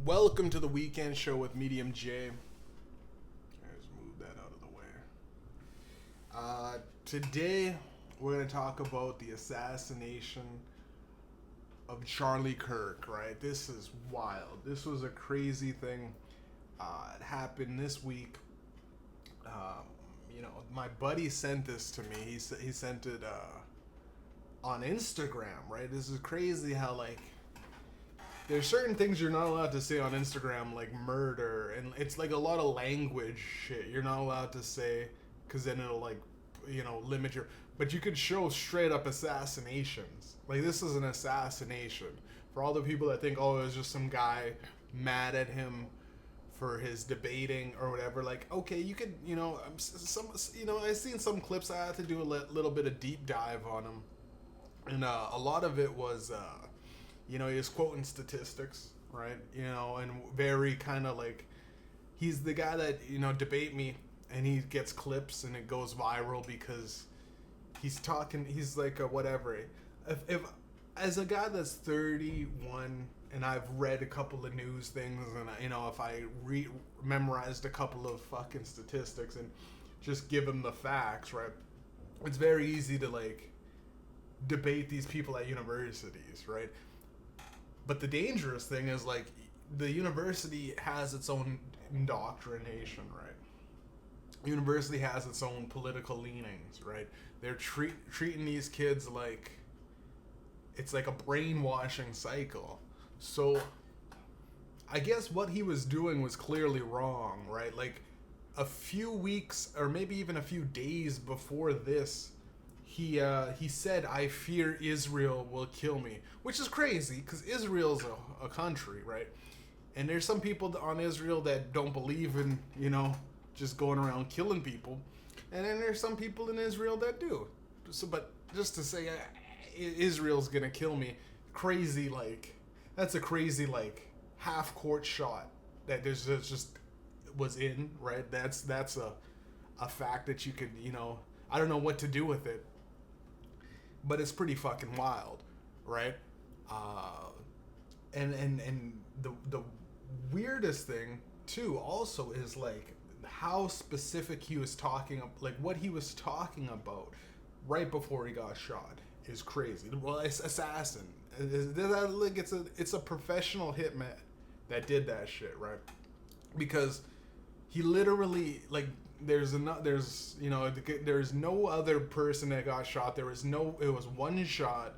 Welcome to the weekend show with Mediumjay. I just moved that out of the way. Today, we're going to talk about the assassination of Charlie Kirk, right? This is wild. This was a crazy thing. It happened this week. My buddy sent this to me. He sent it on Instagram, right? This is crazy how, there's certain things you're not allowed to say on Instagram, like murder, and it's like a lot of language shit you're not allowed to say, because then it'll, limit your... But you could show straight up assassinations. Like, this is an assassination. For all the people that think, oh, it was just some guy mad at him for his debating or whatever, okay, you could, I've seen some clips. I had to do a little bit of deep dive on him. And a lot of it was... he was quoting statistics, right? And very kind of he's the guy that, debate me, and he gets clips and it goes viral because he's like a whatever. If as a guy that's 31 and I've read a couple of news things, and if I memorized a couple of fucking statistics and just give him the facts, right? It's very easy to debate these people at universities, right? But the dangerous thing is, the university has its own indoctrination, right? The university has its own political leanings, right? They're treating these kids like it's like a brainwashing cycle. So I guess what he was doing was clearly wrong, right? A few weeks or maybe even a few days before this, he said, "I fear Israel will kill me," which is crazy because Israel's a country, right? And there's some people on Israel that don't believe in, just going around killing people. And then there's some people in Israel that do. So, but just to say Israel's going to kill me, crazy, that's a crazy, half-court shot that there's just was in, right? That's a fact that you could, I don't know what to do with it. But it's pretty fucking wild, right? And the weirdest thing too also is how specific he was talking, what he was talking about right before he got shot is crazy. Well, it's assassin. It's a professional hitman that did that shit, right? Because he literally there's no other person that got shot. It was one shot,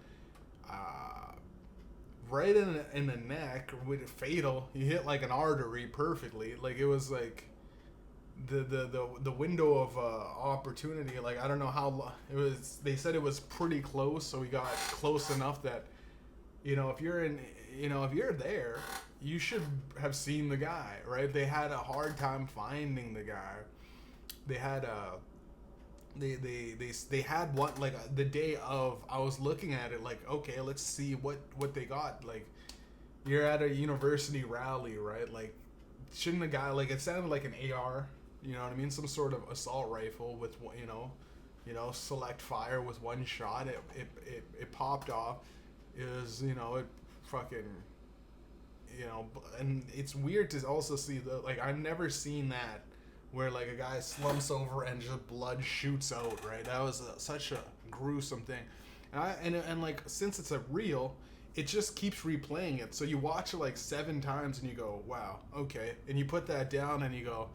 right in the neck, with fatal. He hit an artery perfectly. It was the window of opportunity. I don't know how it was. They said it was pretty close, so he got close enough that, if you're there, you should have seen the guy, right? They had a hard time finding the guy. They had they had one the day of. I was looking at it okay, let's see what they got. You're at a university rally, right? Shouldn't the guy it sounded like an AR, you know what I mean? Some sort of assault rifle with select fire with one shot. It popped off. It was it fucking and it's weird to also see I've never seen that, where a guy slumps over and just blood shoots out, right? That was such a gruesome thing. And since it's a reel, it just keeps replaying it. So you watch it 7 times and you go, wow, okay. And you put that down and you go,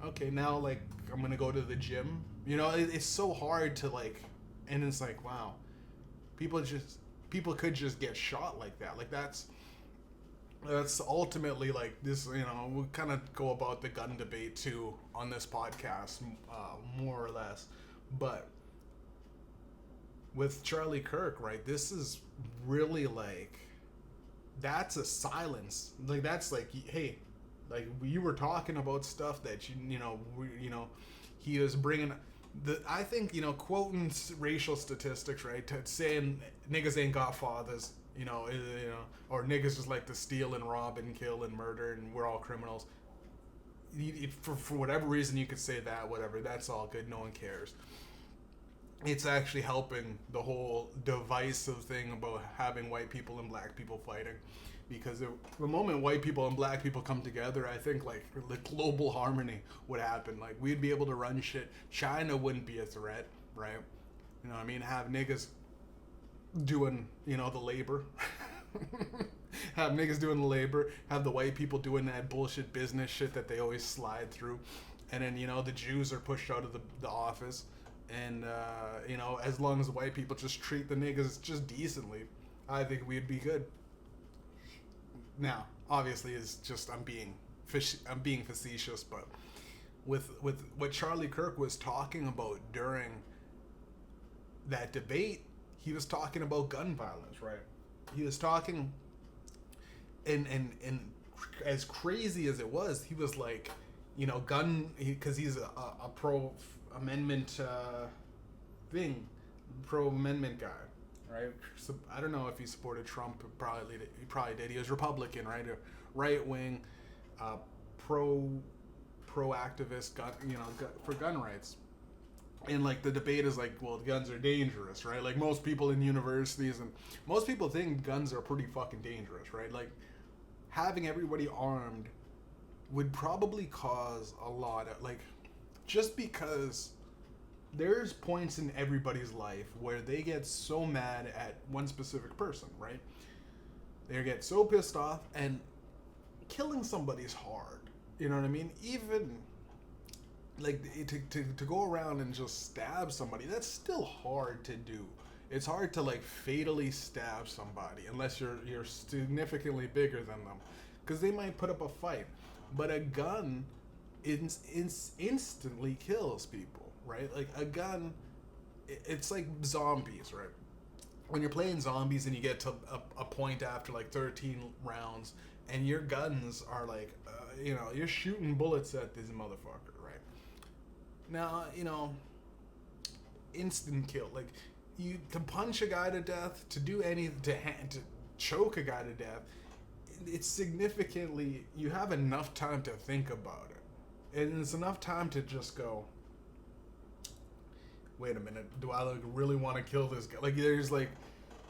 okay, now I'm gonna go to the gym. It's so hard to and it's wow, people could just get shot like that. That's ultimately this, we'll kind of go about the gun debate too on this podcast, more or less. But with Charlie Kirk, right, this is really that's a silence. That's hey, you were talking about stuff that he was bringing I think, quoting racial statistics, right, to saying niggas ain't got fathers, or niggas just like to steal and rob and kill and murder and we're all criminals. For whatever reason you could say that, whatever, that's all good, no one cares. it's actually helping the whole divisive thing about having white people and black people fighting. Because the moment white people and black people come together, I think like the global harmony would happen. Like we'd be able to run shit. China wouldn't be a threat, right? You know what I mean? Have niggas doing, the labor. Have niggas doing the labor. Have the white people doing that bullshit business shit that they always slide through. And then, the Jews are pushed out of the office. And, as long as the white people just treat the niggas just decently, I think we'd be good. Now, obviously, it's just I'm being facetious, but with what Charlie Kirk was talking about during that debate, he was talking about gun violence, right? He was talking, and as crazy as it was, he was like, because he's a pro amendment pro amendment guy. Right, so I don't know if he supported Trump. He probably did. He was Republican, right, right wing, pro activist, for gun rights. And like the debate is like, well, guns are dangerous, right? Like most people in universities and most people think guns are pretty fucking dangerous, right? Like having everybody armed would probably cause a lot of like, just because. There's points in everybody's life where they get so mad at one specific person, right? They get so pissed off, and killing somebody's hard. You know what I mean? Even like to go around and just stab somebody, that's still hard to do. It's hard to like fatally stab somebody unless you're significantly bigger than them, because they might put up a fight. But a gun instantly kills people. Right? Like a gun, it's like zombies, right? When you're playing zombies and you get to a point after like 13 rounds and your guns are like, you're shooting bullets at this motherfucker, right? Now, instant kill. Like, to punch a guy to death, to do anything, to choke a guy to death, it's significantly, you have enough time to think about it. And it's enough time to just go, wait a minute, do I like really want to kill this guy? Like there's like,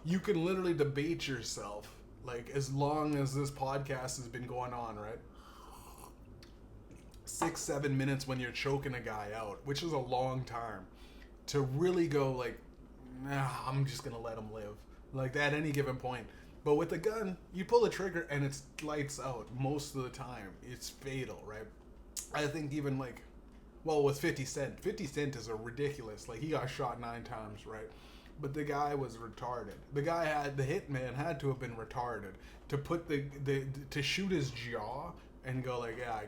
you can literally debate yourself, like as long as this podcast has been going on, right? 6-7 minutes when you're choking a guy out, which is a long time, to really go like, nah, I'm just gonna let him live, like at any given point. But with a gun, you pull the trigger and it's lights out most of the time. It's fatal, right? I think even like, well, with 50 Cent. 50 Cent is a ridiculous. Like, he got shot 9 times, right? But the guy was retarded. The hitman had to have been retarded to put to shoot his jaw and go like, yeah, I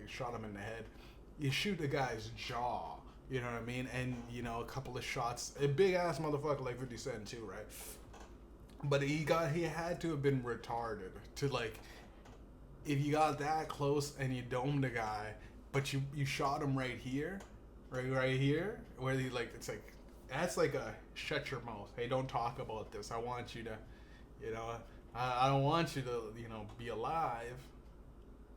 shot him in the head. You shoot the guy's jaw, you know what I mean? And, a couple of shots. A big-ass motherfucker like 50 Cent, too, right? But he had to have been retarded to, like, if you got that close and you domed a guy, but you shot him right here, right here, where he like, it's like, that's like a shut your mouth. Hey, don't talk about this. I want you to, I don't want you to, be alive.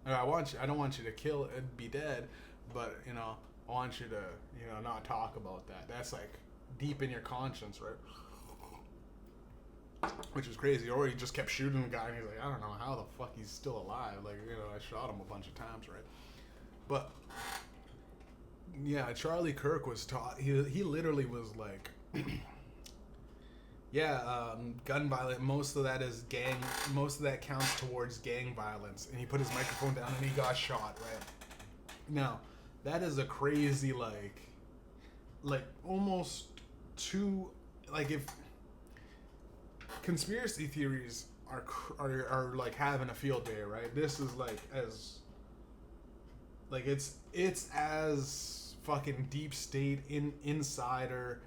Or I don't want you to kill and be dead, but I want you to, not talk about that. That's like deep in your conscience, right? Which is crazy. Or he just kept shooting the guy, and he's like, I don't know how the fuck he's still alive. Like, I shot him a bunch of times, right? But yeah, Charlie Kirk was taught. He literally was like, gun violence. Most of that is gang. Most of that counts towards gang violence. And he put his microphone down and he got shot. Right now, that is a crazy like almost too like if conspiracy theories are like having a field day, right? This is like as like it's as fucking deep state insider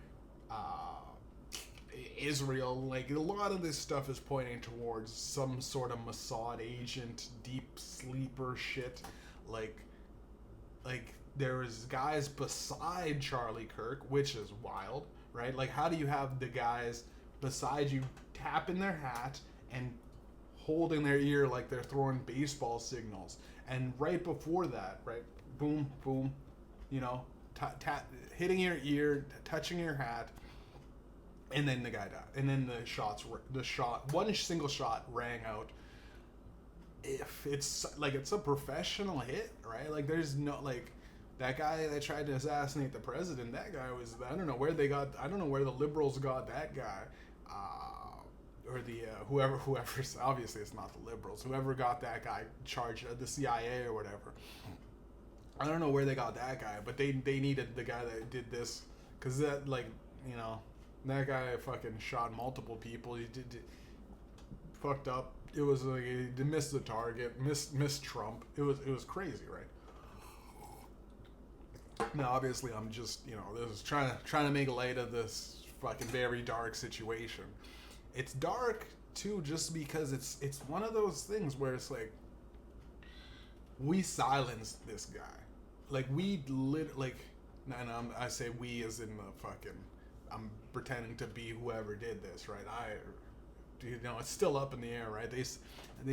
Israel. Like a lot of this stuff is pointing towards some sort of Mossad agent, deep sleeper shit. Like there's guys beside Charlie Kirk, which is wild, right? Like how do you have the guys beside you tapping their hat and holding their ear like they're throwing baseball signals? And right before that, right, boom, boom, hitting your ear, touching your hat, and then the guy died, and then one single shot rang out. If it's like it's a professional hit, right? Like there's no like that guy that tried to assassinate the president. That guy was I don't know where the liberals got that guy, or the whoever's obviously it's not the liberals. Whoever got that guy charged, the CIA or whatever. I don't know where they got that guy, but they needed the guy that did this because that that guy fucking shot multiple people. He did fucked up. It was like he missed the target, missed Trump. It was crazy, right? Now, obviously, I'm just this is trying to make light of this fucking very dark situation. It's dark too, just because it's one of those things where it's like we silenced this guy, like and I say we as in the fucking I'm pretending to be whoever did this, right? It's still up in the air, right? They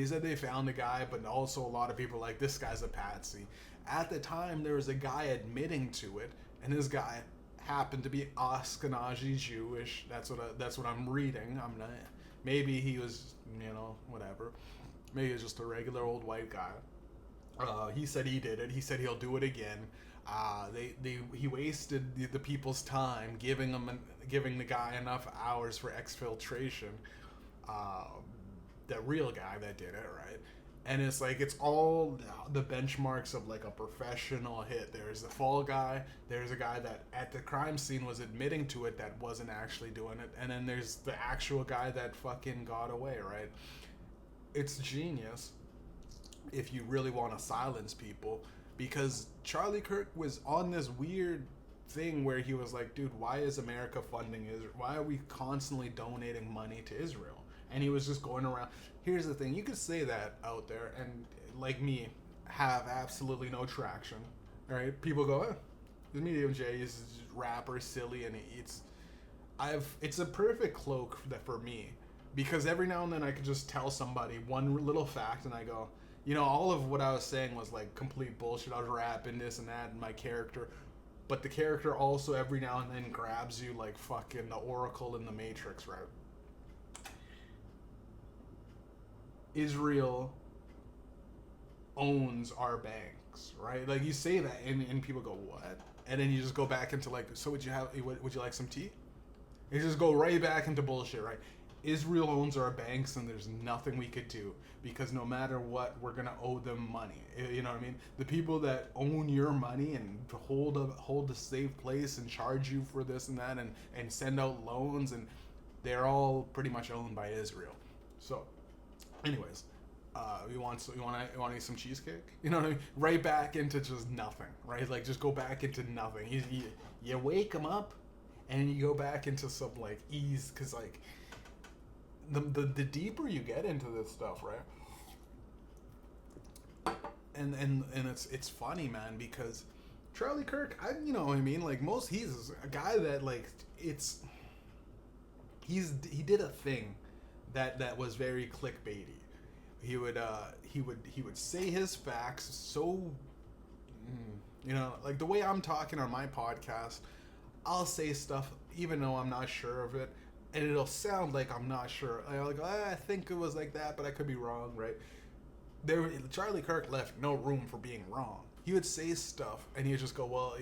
said they found the guy, but also a lot of people are like, this guy's a patsy. At the time, there was a guy admitting to it, and this guy happened to be Ashkenazi Jewish. That's what I'm reading. I'm not. Maybe he was, whatever. Maybe he was just a regular old white guy. He said he did it. He said he'll do it again. He wasted the people's time giving the guy enough hours for exfiltration. The real guy that did it, right? And it's like it's all the benchmarks of like a professional hit. There's the fall guy. There's a guy that at the crime scene was admitting to it that wasn't actually doing it, and then there's the actual guy that fucking got away, right? It's genius if you really want to silence people, because Charlie Kirk was on this weird thing where he was like, dude, why is America funding Israel? Why are we constantly donating money to Israel? And he was just going around. Here's the thing, you could say that out there and like me have absolutely no traction, right? People go, the Mediumjay is rapper, silly, and it's a perfect cloak for me, because every now and then I could just tell somebody one little fact and I go, all of what I was saying was like complete bullshit. I was rapping this and that and my character, but the character also every now and then grabs you like fucking the Oracle in the Matrix, right? Israel owns our banks, right? Like you say that and people go, what? And then you just go back into like, so would you like some tea? You just go right back into bullshit, right? Israel owns our banks and there's nothing we could do, because no matter what, we're gonna owe them money. You know what I mean? The people that own your money and hold a safe place and charge you for this and that and send out loans, and they're all pretty much owned by Israel. So anyways, you want to eat some cheesecake? You know what I mean? Right back into just nothing, right? Like just go back into nothing. You wake them up, and you go back into some like ease, because like the deeper you get into this stuff, right? And it's funny, man, because Charlie Kirk, you know what I mean? Like he's a guy that like he did a thing that was very clickbaity. He would say his facts so, like the way I'm talking on my podcast, I'll say stuff even though I'm not sure of it, and it'll sound like I'm not sure. Like I think it was like that, but I could be wrong, right? Charlie Kirk left no room for being wrong. He would say stuff, and he'd just go, well,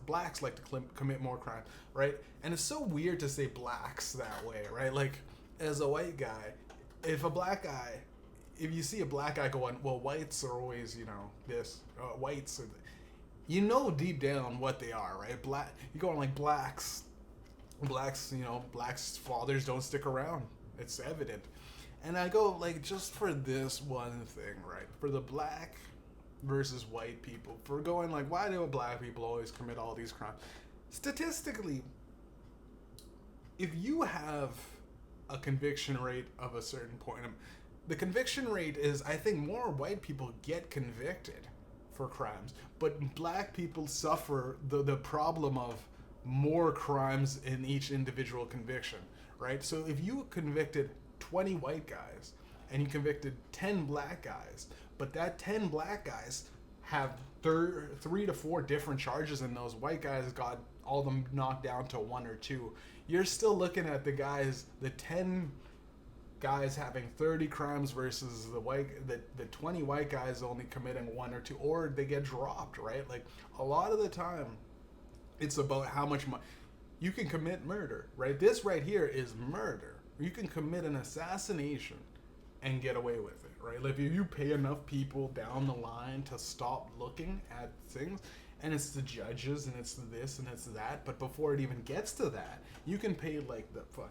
blacks like to commit more crime, right? And it's so weird to say blacks that way, right? Like, as a white guy, if you see a black guy going, well, whites are always, whites are, deep down what they are, right? You're going like blacks, blacks' fathers don't stick around. It's evident. And I go, like, just for this one thing, right? For the black versus white people, for going like, why do black people always commit all these crimes? Statistically, if you have a conviction rate of a certain point, the conviction rate is, I think, more white people get convicted for crimes, but black people suffer the problem of more crimes in each individual conviction, right? So if you convicted 20 white guys and you convicted 10 black guys, but that 10 black guys have 3 to 4 different charges, and those white guys got all of them knocked down to 1 or 2, you're still looking at the 10 guys having 30 crimes versus the 20 white guys only committing one or two, or they get dropped, right? Like, a lot of the time, it's about how much money you can commit murder, right? This right here is murder. You can commit an assassination and get away with it, right? Like, if you pay enough people down the line to stop looking at things, and it's the judges and it's this and it's that, but before it even gets to that, you can pay like the fucking,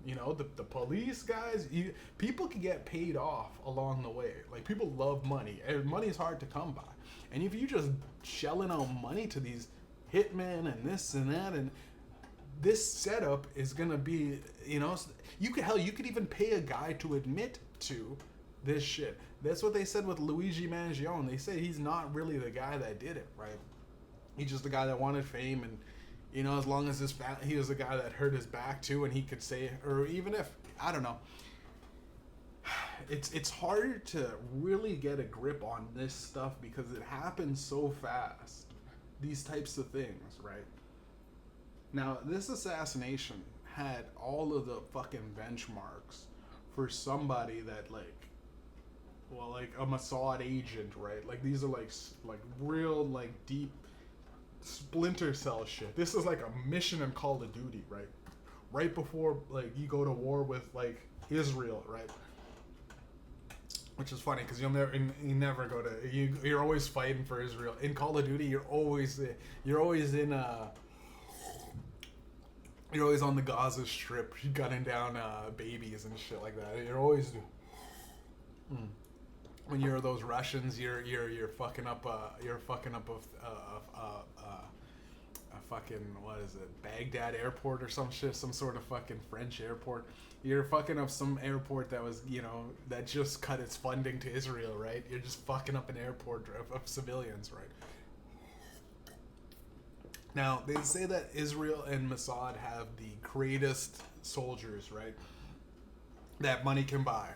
the police guys. People can get paid off along the way. Like, people love money, and money is hard to come by. And if you just shelling out money to these hitmen and this and that, and this setup is gonna be, you could even pay a guy to admit to this shit. That's what they said with Luigi Mangione. They say he's not really the guy that did it, right? He's just the guy that wanted fame, and as long as he was the guy that hurt his back too, and he could say, or even if, I don't know. It's hard to really get a grip on this stuff because it happens so fast. These types of things, right? Now, this assassination had all of the fucking benchmarks for somebody that, like a Mossad agent, right? Like, these are like real, like, deep Splinter Cell shit. This is like a mission in Call of Duty, right? Right before, like, you go to war with, like, Israel, right? Which is funny because you never go to, you're always fighting for Israel. In Call of Duty, you're always on the Gaza Strip, gunning down babies and shit like that. You're always when you're those Russians, you're fucking up a fucking, what is it, Baghdad airport or some shit, some sort of fucking French airport. You're fucking up some airport that was, that just cut its funding to Israel, right? You're just fucking up an airport of civilians, right? Now, they say that Israel and Mossad have the greatest soldiers, right? That money can buy.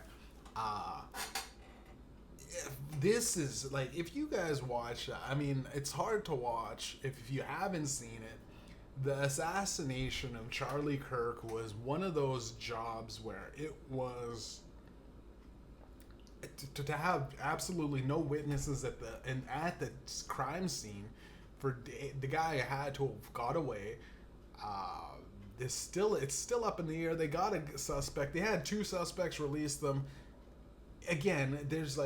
This is, like, if you guys watch, I mean, it's hard to watch if you haven't seen it. The assassination of Charlie Kirk was one of those jobs where it was to have absolutely no witnesses at the crime scene. For the guy had to have got away. It's still up in the air. They got a suspect. They had 2 suspects, released them. Again, there's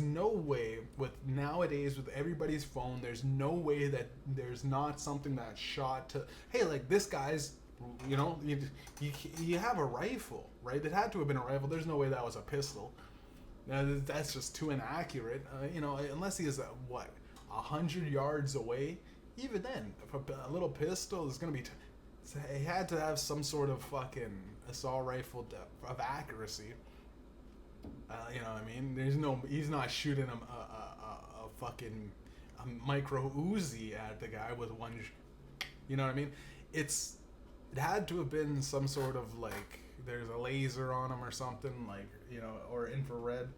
no way with nowadays with everybody's phone. There's no way that there's not something that's shot to. Hey, like, this guy's, you have a rifle, right? It had to have been a rifle. There's no way that was a pistol. Now, that's just too inaccurate. Unless he is 100 yards away. Even then, if a little pistol is gonna be. He had to have some sort of fucking assault rifle of accuracy. You know what I mean? He's not shooting a fucking micro Uzi at the guy with one. You know what I mean? It had to have been some sort of, like, there's a laser on him or something, like, or infrared.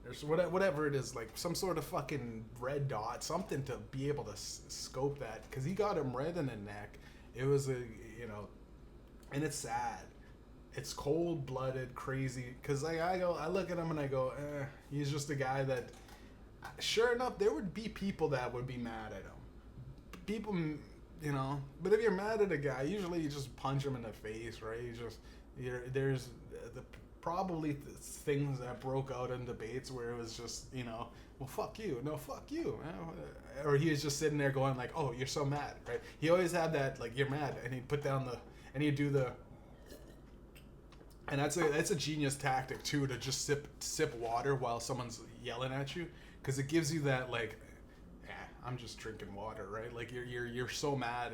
There's whatever it is, like some sort of fucking red dot, something to be able to scope that, because he got him red in the neck. It was and it's sad. It's cold-blooded, crazy, because I look at him and I go, he's just a guy that, sure enough, there would be people that would be mad at him. People, but if you're mad at a guy, usually you just punch him in the face, right? There's probably things that broke out in debates where it was just, well, fuck you, no, fuck you, or he was just sitting there going like, oh, you're so mad, right? He always had that, like, you're mad, and he'd put down he'd do the, and that's a genius tactic too, to just sip water while someone's yelling at you, because it gives you that, like, I'm just drinking water, right? Like, you're so mad,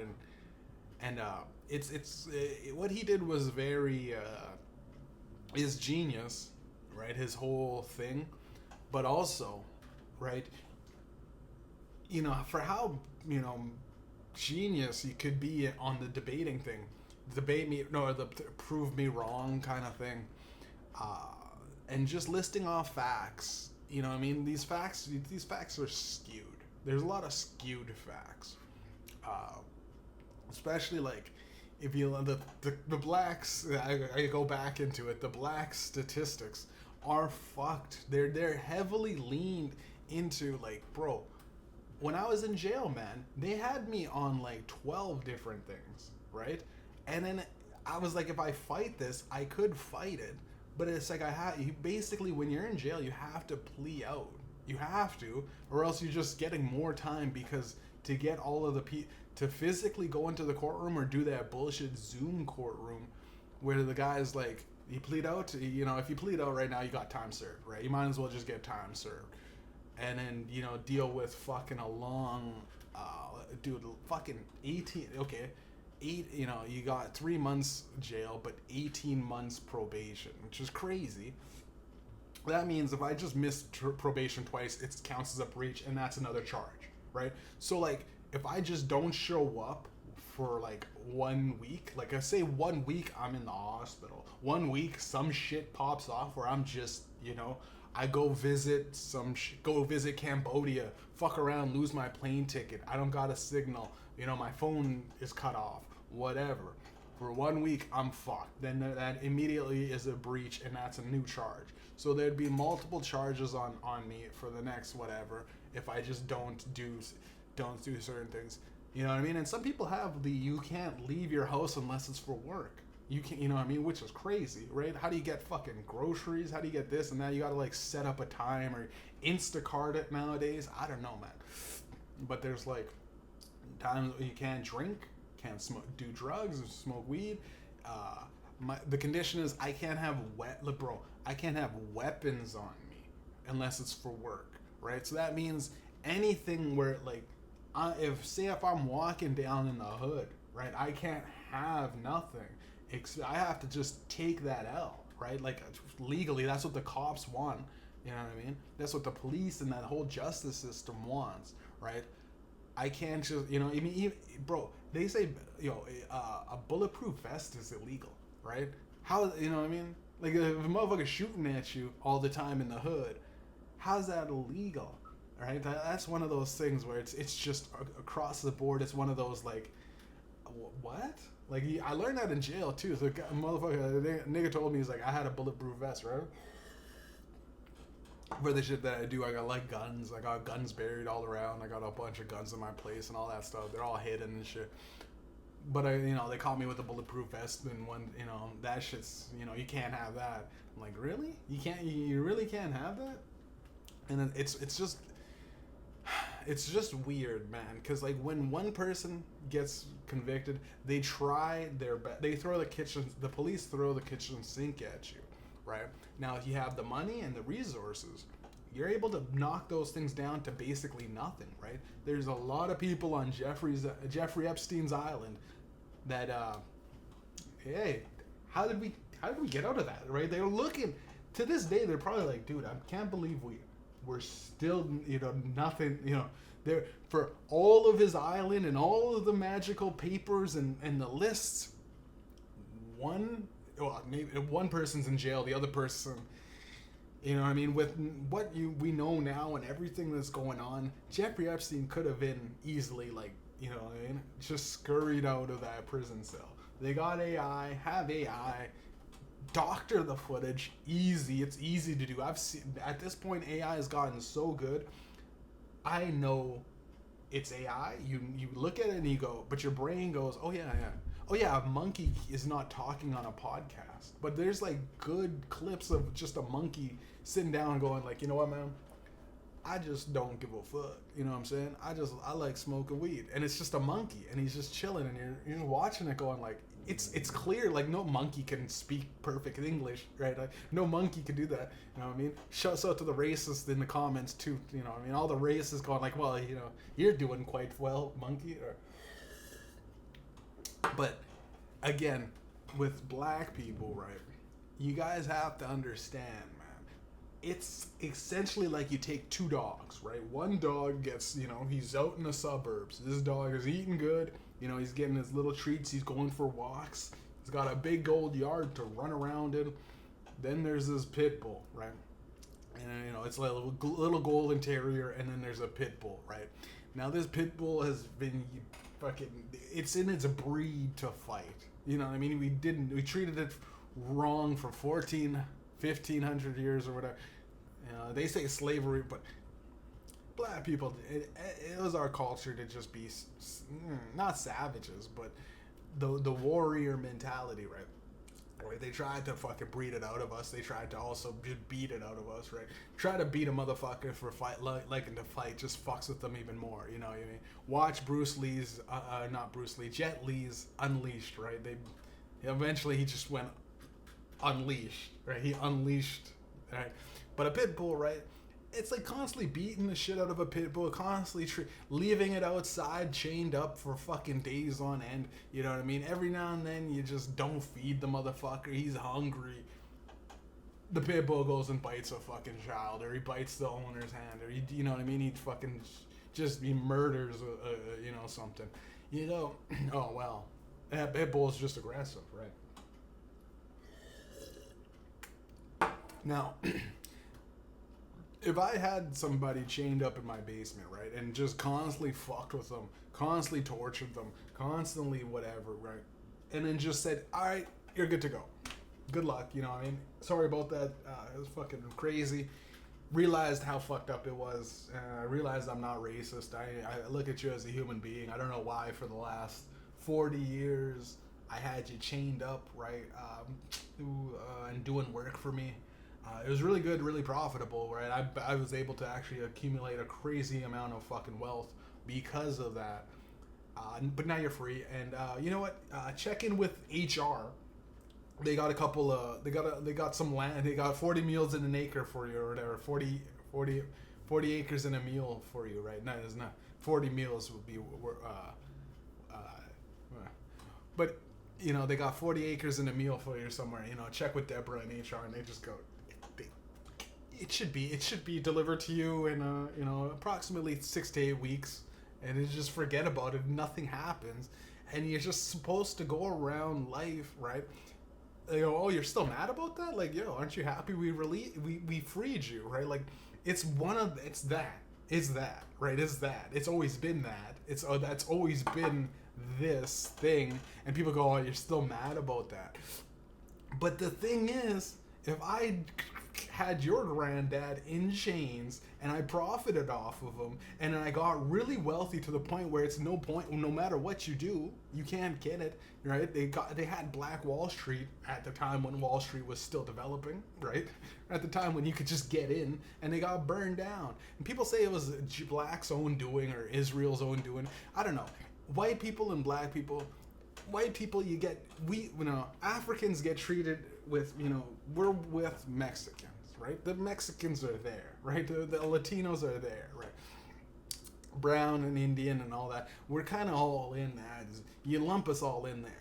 and what he did was very is genius, right? His whole thing, but also, right, for how, genius he could be on the debating thing, prove me wrong kind of thing, and just listing off facts. I mean, these facts are skewed. There's a lot of skewed facts, especially, like, if you the blacks, I go back into it. The black statistics are fucked. They're heavily leaned into like, bro. When I was in jail, man, they had me on like 12 different things, right? And then I was like, if I fight this, I could fight it, but it's like you basically, when you're in jail, you have to plea out. You have to, or else you're just getting more time, because to get all of to physically go into the courtroom or do that bullshit Zoom courtroom where the guy's like, you plead out, you know, if you plead out right now, you got time served, right? You might as well just get time served. And then, you know, deal with fucking a long, dude, fucking 18, okay, you know, you got 3 months jail, but 18 months probation, which is crazy. That means if I just missed probation twice, it counts as a breach, and that's another charge, right? So, like, if I just don't show up for, like, 1 week, like, I say 1 week I'm in the hospital, 1 week some shit pops off where I'm just, you know, I go visit go visit Cambodia, fuck around, lose my plane ticket, I don't got a signal, you know, my phone is cut off, whatever. For 1 week, I'm fucked. Then that immediately is a breach, and that's a new charge. So there'd be multiple charges on me for the next whatever if I just don't do certain things. You know what I mean? And some people have you can't leave your house unless it's for work. You can't, you know what I mean? Which is crazy, right? How do you get fucking groceries? How do you get this and that? You gotta like set up a time or Instacart it nowadays. I don't know, man. But there's like times you can't drink, can't do drugs, smoke weed. The condition is I can't have I can't have weapons on me unless it's for work, right? So that means anything where like, if I'm walking down in the hood, right, I can't have nothing. I have to just take that L, right? Like legally, that's what the cops want. You know what I mean? That's what the police and that whole justice system wants, right? I can't just, you know, I mean, bro, they say, you know, a bulletproof vest is illegal, right? How, you know what I mean? Like, if a motherfucker's shooting at you all the time in the hood, how's that illegal, right? That's one of those things where it's just across the board. It's one of those, like, what? Like, I learned that in jail, too. So, nigga told me, he's like, I had a bulletproof vest, right? For the shit that I do, I got like guns. I got guns buried all around. I got a bunch of guns in my place and all that stuff. They're all hidden and shit. But you know, they caught me with a bulletproof vest and one, you know, that shit's, you know, you can't have that. I'm like, really? You really can't have that? And then it's just weird, man. Because like when one person gets convicted, they try their best. The police throw the kitchen sink at you. Right? Now, if you have the money and the resources, you're able to knock those things down to basically nothing, right? There's a lot of people on Jeffrey Epstein's island that, hey, how did we get out of that, right? They're looking, to this day, they're probably like, dude, I can't believe we're still, you know, nothing, you know, there for all of his island and all of the magical papers and the lists, maybe one person's in jail, the other person, you know what I mean, with what we know now and everything that's going on, Jeffrey Epstein could have been easily, like, you know what I mean, just scurried out of that prison cell. They got AI, have AI, doctor the footage, easy, it's easy to do. I've seen, at this point, AI has gotten so good, I know it's AI, you look at it and you go, but your brain goes, oh yeah, a monkey is not talking on a podcast. But there's like good clips of just a monkey sitting down and going like, you know what, man? I just don't give a fuck. You know what I'm saying? I like smoking weed. And it's just a monkey and he's just chilling and you're watching it going like, it's clear, like no monkey can speak perfect English, right? Like, no monkey can do that. You know what I mean? Shouts out to the racists in the comments too. You know what I mean? All the racists going like, well, you know, you're doing quite well, monkey. But again, with black people, right, you guys have to understand, man, it's essentially like you take two dogs, right? One dog gets, you know, he's out in the suburbs. This dog is eating good. You know, he's getting his little treats. He's going for walks. He's got a big old yard to run around in. Then there's this pit bull, right? And, you know, it's like a little golden terrier, and then there's a pit bull, right? Now, this pit bull has been fucking, it's in its breed to fight. You know what I mean? We treated it wrong for 1,500 years or whatever. They say slavery, but black people, it was our culture to just be not savages, but the warrior mentality, right? Right? They tried to fucking breed it out of us. They tried to also just beat it out of us, right? Try to beat a motherfucker for liking to fight just fucks with them even more. You know what I mean? Watch not Bruce Lee, Jet Li's Unleashed, right? Eventually he just went unleashed, right? He unleashed, right? But a pit bull, right? It's like constantly beating the shit out of a pit bull, constantly leaving it outside chained up for fucking days on end. You know what I mean? Every now and then you just don't feed the motherfucker. He's hungry. The pit bull goes and bites a fucking child, or he bites the owner's hand, or you know what I mean? He fucking he murders something. Oh well, that pit bull is just aggressive, right? Now. If I had somebody chained up in my basement, right, and just constantly fucked with them, constantly tortured them, constantly whatever, right, and then just said, all right, you're good to go. Good luck, you know what I mean? Sorry about that. It was fucking crazy. Realized how fucked up it was. I realized I'm not racist. I look at you as a human being. I don't know why for the last 40 years I had you chained up, right, and doing work for me. It was really good, really profitable, right? I was able to actually accumulate a crazy amount of fucking wealth because of that. But now you're free, and you know what? Check in with HR. They got a couple. They got some land. They got 40 meals in an acre for you, or whatever. 40 acres in a meal for you, right? No, it's not. 40 meals would be. But they got 40 acres in a meal for you somewhere. Check with Deborah and HR, and they just go. It should be delivered to you in approximately 6 to 8 weeks, and you just forget about it. Nothing happens, and you're just supposed to go around life, right? They go, oh, you're still mad about that? Like, yo, aren't you happy we freed you, right? Like, it's that, right? It's always been that. That's always been this thing, and people go, oh, you're still mad about that. But the thing is, if I had your granddad in chains and I profited off of him and I got really wealthy to the point where it's no matter what you do, you can't get it, right? They had Black Wall Street at the time when Wall Street was still developing, right? At the time when you could just get in, and they got burned down. And people say it was blacks' own doing or Israel's own doing. I don't know. White people and black people, Africans get treated with, we're with Mexicans, right? The Mexicans are there, right? The Latinos are there, right? Brown and Indian and all that. We're kind of all in that. You lump us all in there.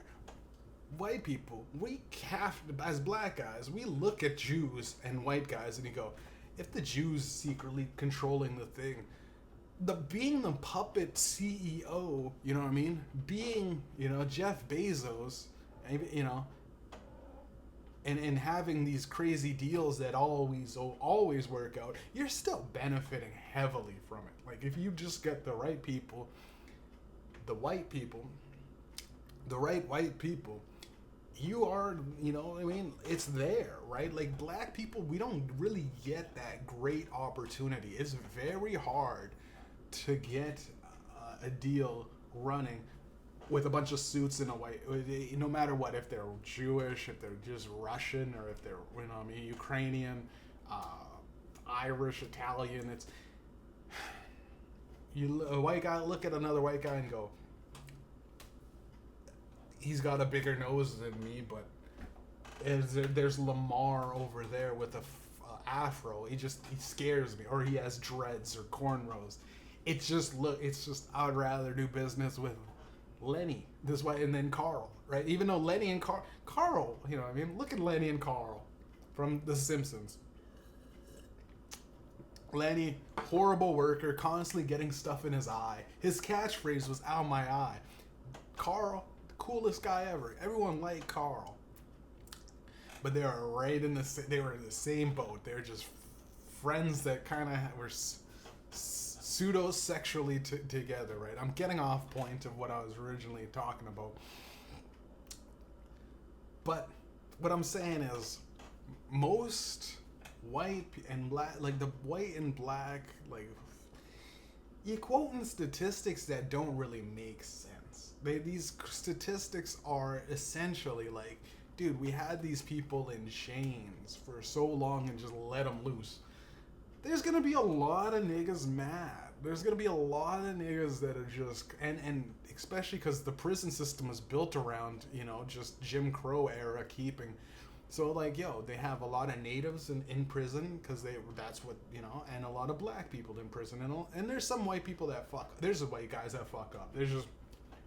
White people, we have to, as black guys, we look at Jews and white guys and you go, if the Jews secretly controlling the thing, being the puppet CEO, you know what I mean? Being, Jeff Bezos, and having these crazy deals that always work out, you're still benefiting heavily from it. Like, if you just get the right people, the right white people, you are, it's there, right? Like, black people, we don't really get that great opportunity. It's very hard to get a deal running with a bunch of suits in a white, no matter what, if they're Jewish, if they're just Russian, or if they're, Ukrainian, Irish, Italian. It's, a white guy, look at another white guy and go, he's got a bigger nose than me, but there's Lamar over there with a afro. He scares me, or he has dreads or cornrows. It's just, I would rather do business with Lenny this way, and then Carl, right? Even though Lenny and Carl, look at Lenny and Carl from The Simpsons. Lenny, horrible worker, constantly getting stuff in his eye. His catchphrase was "out my eye." Carl, the coolest guy ever. Everyone liked Carl, but they were they were in the same boat. They were just friends that kind of were pseudo sexually together, right? I'm getting off point of what I was originally talking about. But what I'm saying is, most white and black, like the white and black, like, you're quoting statistics that don't really make sense. These statistics are essentially like, dude, we had these people in chains for so long and just let them loose. There's gonna be a lot of niggas mad. There's gonna be a lot of niggas that are just, and especially because the prison system is built around, just Jim Crow era keeping. So like, they have a lot of natives in prison because that's what, and a lot of black people in prison, and there's some white people that fuck. There's white guys that fuck up. There's just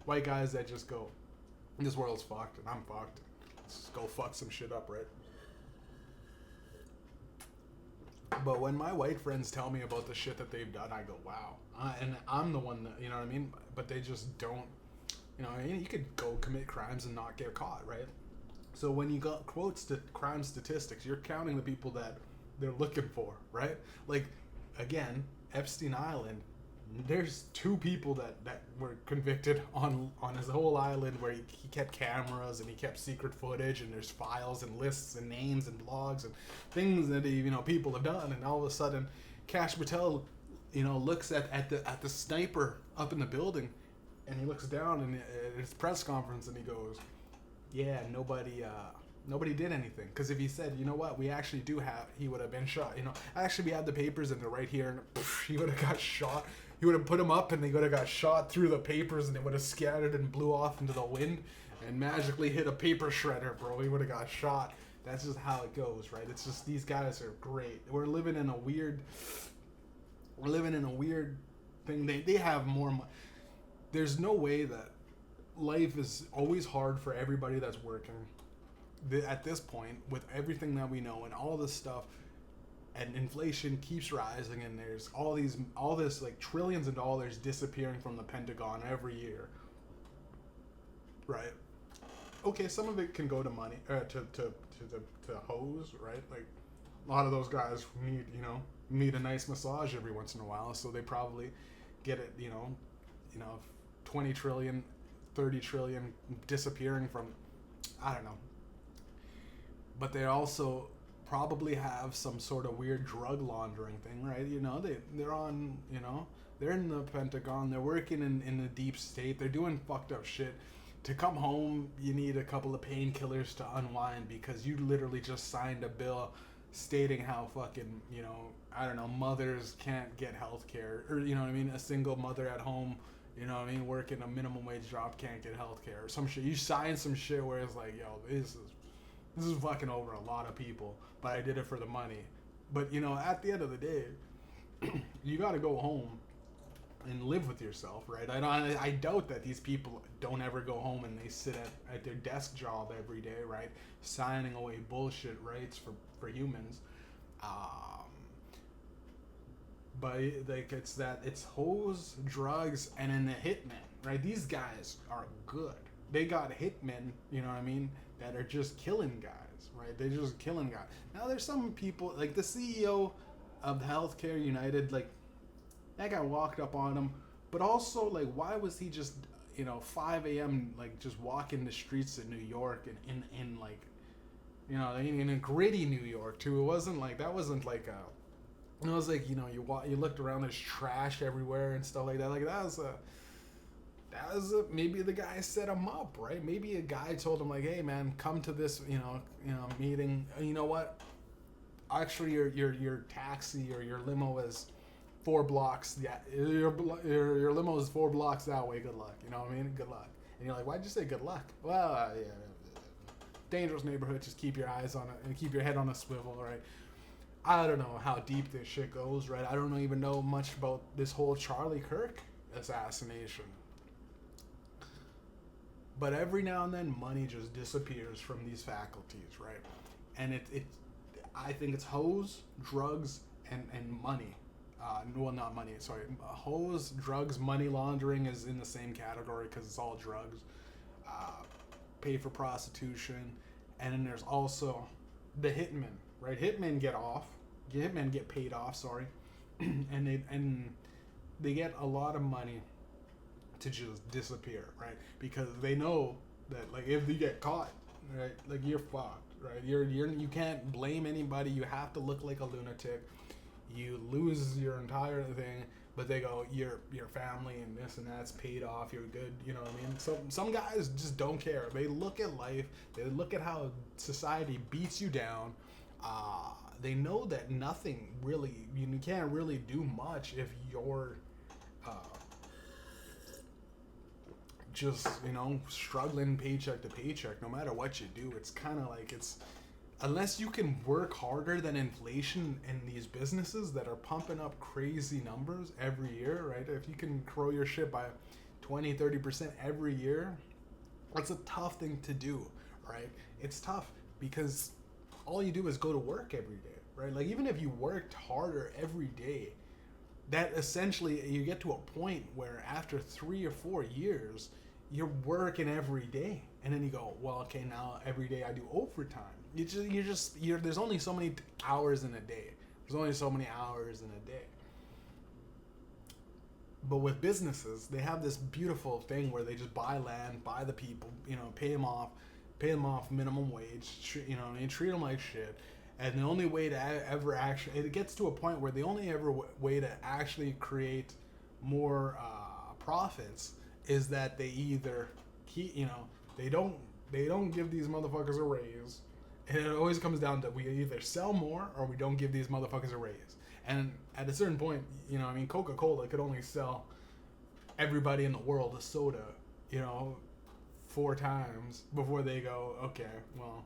white guys that just go, this world's fucked and I'm fucked. Let's go fuck some shit up, right? But when my white friends tell me about the shit that they've done, I go, wow. And I'm the one that, you know what I mean? But they just don't, you could go commit crimes and not get caught, right? So when you got quotes to crime statistics, you're counting the people that they're looking for, right? Like, again, Epstein Island, there's 2 people that were convicted on his whole island where he kept cameras and he kept secret footage, and there's files and lists and names and blogs and things that people have done. And all of a sudden, Kash Patel, looks at the sniper up in the building, and he looks down and at his press conference and he goes, yeah, nobody did anything. Because if he said, you know what, we actually do have, he would have been shot. Actually we have the papers and they're right here, and he would have got shot. He would have put him up and they would have got shot through the papers, and it would have scattered and blew off into the wind and magically hit a paper shredder, bro. He would have got shot. That's just how it goes, right? It's just, these guys are great. We're living in a weird thing. They have more money. There's no way that life is always hard for everybody that's working. At this point, with everything that we know and all this stuff, and inflation keeps rising, and there's all this like trillions of dollars disappearing from the Pentagon every year, right? Okay, some of it can go to money, to hoes, right? Like, a lot of those guys need a nice massage every once in a while, so they probably get it, 20 trillion, 30 trillion disappearing from, I don't know. But they also probably have some sort of weird drug laundering thing, right? They're on, they're in the Pentagon, they're working in the deep state, they're doing fucked up shit. To come home, you need a couple of painkillers to unwind, because you literally just signed a bill stating how fucking, I don't know, mothers can't get health care, or, a single mother at home, working a minimum wage job can't get health care, or some shit. You sign some shit where it's like, this is fucking over a lot of people, but I did it for the money. But, at the end of the day, you gotta go home and live with yourself, right? I doubt that these people don't ever go home and they sit at their desk job every day, right? Signing away bullshit rights for humans. But like, it's hoes, drugs, and then the hitmen, right? These guys are good. They got hitmen, that are just killing guys, right? They're just killing guys. Now there's some people, like the CEO of Healthcare United, like, that guy walked up on him, but also, like, why was he just, 5 a.m., like, just walking the streets of New York and in like, in a gritty New York, too. It wasn't like, that wasn't like a, it was like, you looked around, there's trash everywhere and stuff like that. Like, that was maybe the guy set him up, right? Maybe a guy told him, like, hey, man, come to this, meeting. You know what? Actually, your taxi or your limo is 4 blocks. Yeah, your limo is 4 blocks that way. Good luck. You know what I mean? Good luck. And you're like, why'd you say good luck? Well, yeah, dangerous neighborhood. Just keep your eyes on it and keep your head on a swivel, right? I don't know how deep this shit goes, right? I don't even know much about this whole Charlie Kirk assassination. But every now and then, money just disappears from these faculties, right? And I think it's hoes, drugs, and money. Well, not money, sorry. Hoes, drugs, money laundering is in the same category because it's all drugs. Pay for prostitution. And then there's also the hitmen, right? Hitmen get paid off, sorry. and they get a lot of money to just disappear, right? Because they know that like if you get caught, right, like you're fucked, right? You can't blame anybody. You have to look like a lunatic. You lose your entire thing, but they go, your family and this and that's paid off. You're good, you know what I mean? So some guys just don't care. They look at life. They look at how society beats you down. They know that nothing really, you can't really do much if you're just, struggling paycheck to paycheck. No matter what you do, it's kind of like unless you can work harder than inflation in these businesses that are pumping up crazy numbers every year, right? If you can grow your shit by 20-30% every year, that's a tough thing to do, right? It's tough because all you do is go to work every day, right? Like even if you worked harder every day, that essentially you get to a point where after 3 or 4 years, you're working every day. And then you go, well, okay, now every day I do overtime. There's only so many hours in a day. There's only so many hours in a day. But with businesses, they have this beautiful thing where they just buy land, buy the people, pay them off minimum wage, treat them like shit. And the only way to ever actually, it gets to a point where the only ever way to actually create more profits is that they either keep, they don't give these motherfuckers a raise. And it always comes down to we either sell more or we don't give these motherfuckers a raise. And at a certain point, Coca-Cola could only sell everybody in the world a soda, 4 times before they go, okay, well,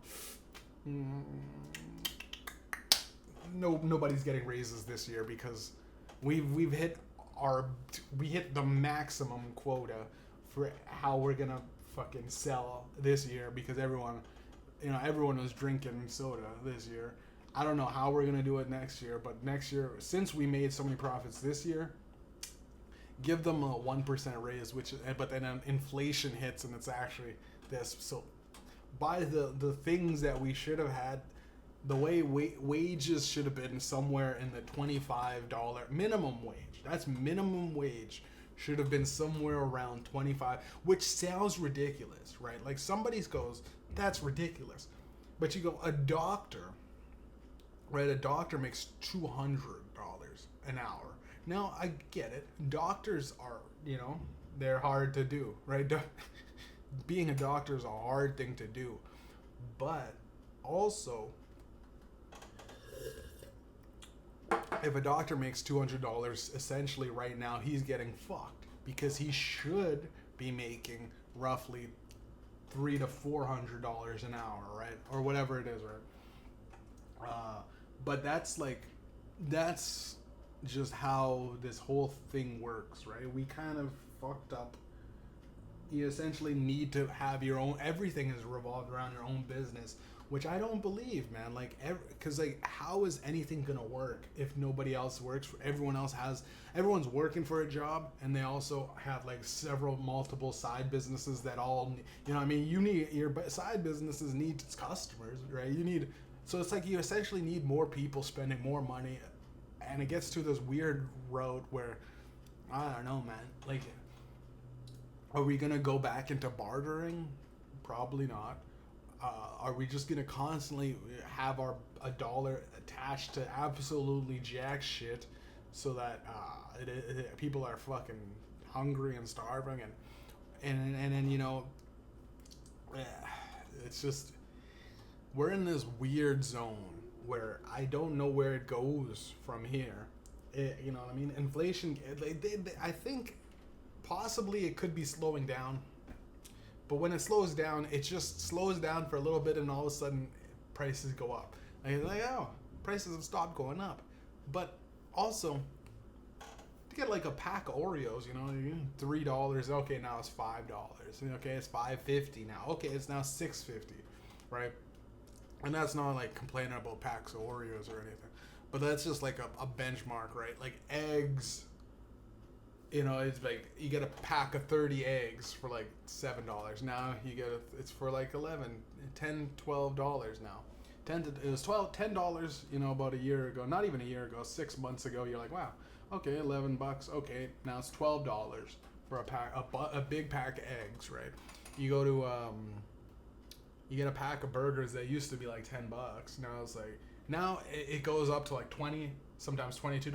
nobody's getting raises this year because we've hit the maximum quota for how we're gonna fucking sell this year because everyone was drinking soda this year. I don't know how we're gonna do it next year, but next year, since we made so many profits this year, give them a 1% raise, but then inflation hits and it's actually this. So by the things that we should have had, the way wages should have been somewhere in the $25 minimum wage. That's minimum wage. Should have been somewhere around 25, which sounds ridiculous, right? Like somebody goes, that's ridiculous. But you go, a doctor, right? A doctor makes $200 an hour. Now, I get it. Doctors are, they're hard to do, right? Being a doctor is a hard thing to do. But also, if a doctor makes $200, essentially right now he's getting fucked because he should be making roughly $300 to $400 an hour, right? Or whatever it is, right? But that's just how this whole thing works, right? We kind of fucked up. You essentially need to have your own, everything is revolved around your own business, which I don't believe, man. Because how is anything gonna work if nobody else works? Everyone's working for a job, and they also have multiple side businesses that all, you need your side businesses need customers, right? So it's like you essentially need more people spending more money, and it gets to this weird road where I don't know, man. Are we gonna go back into bartering? Probably not. Are we just gonna constantly have a dollar attached to absolutely jack shit, so that people are fucking hungry and starving and then it's just we're in this weird zone where I don't know where it goes from here. You know what I mean? Inflation. I think possibly it could be slowing down. But when it slows down, it just slows down for a little bit and all of a sudden prices go up. Prices have stopped going up. But also, to get a pack of Oreos, $3, okay, now it's $5. Okay, it's $5.50 now. Okay, it's now $6.50, right? And that's not complaining about packs of Oreos or anything. But that's just a benchmark, right? Eggs. It's you get a pack of 30 eggs for $7. Now you get it's for $11, $10, $12 now. It was $10, about a year ago. Not even a year ago. 6 months ago, you're wow, Okay, $11. Okay, now it's $12 for a pack, a big pack of eggs, right? You go to you get a pack of burgers that used to be like $10. Now it's like it goes up to like 20, sometimes $22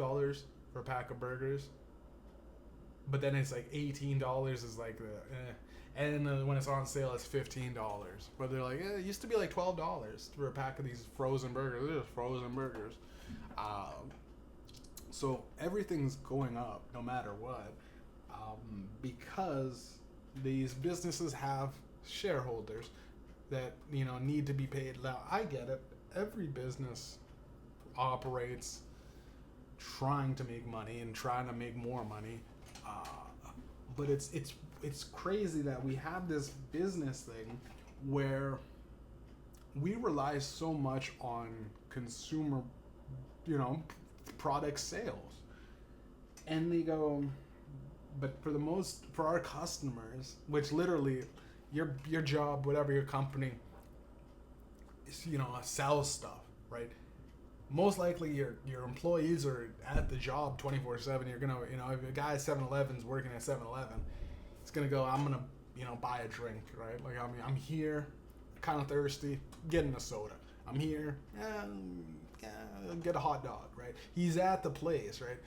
for a pack of burgers. But then it's like $18 is like and then when it's on sale it's $15. But they're like, it used to be like $12 for a pack of these frozen burgers. They're just frozen burgers. So everything's going up no matter what, because these businesses have shareholders that need to be paid. Now I get it. Every business operates trying to make money and trying to make more money, but it's crazy that we have this business thing where we rely so much on consumer, product sales, and they go, but for our customers, which literally your job, whatever your company is, sells stuff, right? Most likely your employees are at the job 24/7. You're gonna, if a guy at 7-Eleven's working at 7-Eleven, he's gonna go, I'm gonna, buy a drink, right? Like, I'm here, kind of thirsty, getting a soda. I'm here, get a hot dog, right? He's at the place, right?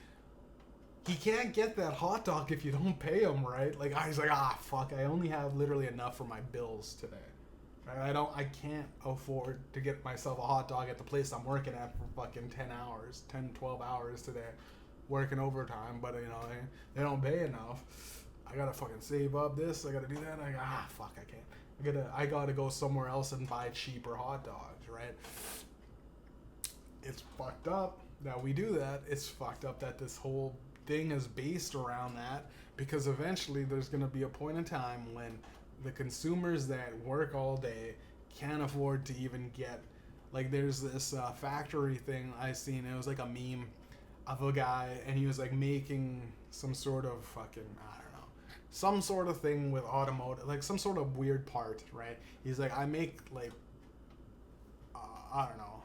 He can't get that hot dog if you don't pay him, right? Like, he's like, fuck, I only have literally enough for my bills today. Right? I can't afford to get myself a hot dog at the place I'm working at for fucking 12 hours today, working overtime, but they don't pay enough. I gotta fucking save up this, I gotta do that, fuck, I can't. I gotta go somewhere else and buy cheaper hot dogs, right? It's fucked up that we do that. It's fucked up that this whole thing is based around that, because eventually there's gonna be a point in time when the consumers that work all day can't afford to even get, like, there's this factory thing I seen. It was like a meme of a guy, and he was like making some sort of fucking, I don't know, some sort of thing with automotive, like some sort of weird part, right? He's like, I make like, I don't know,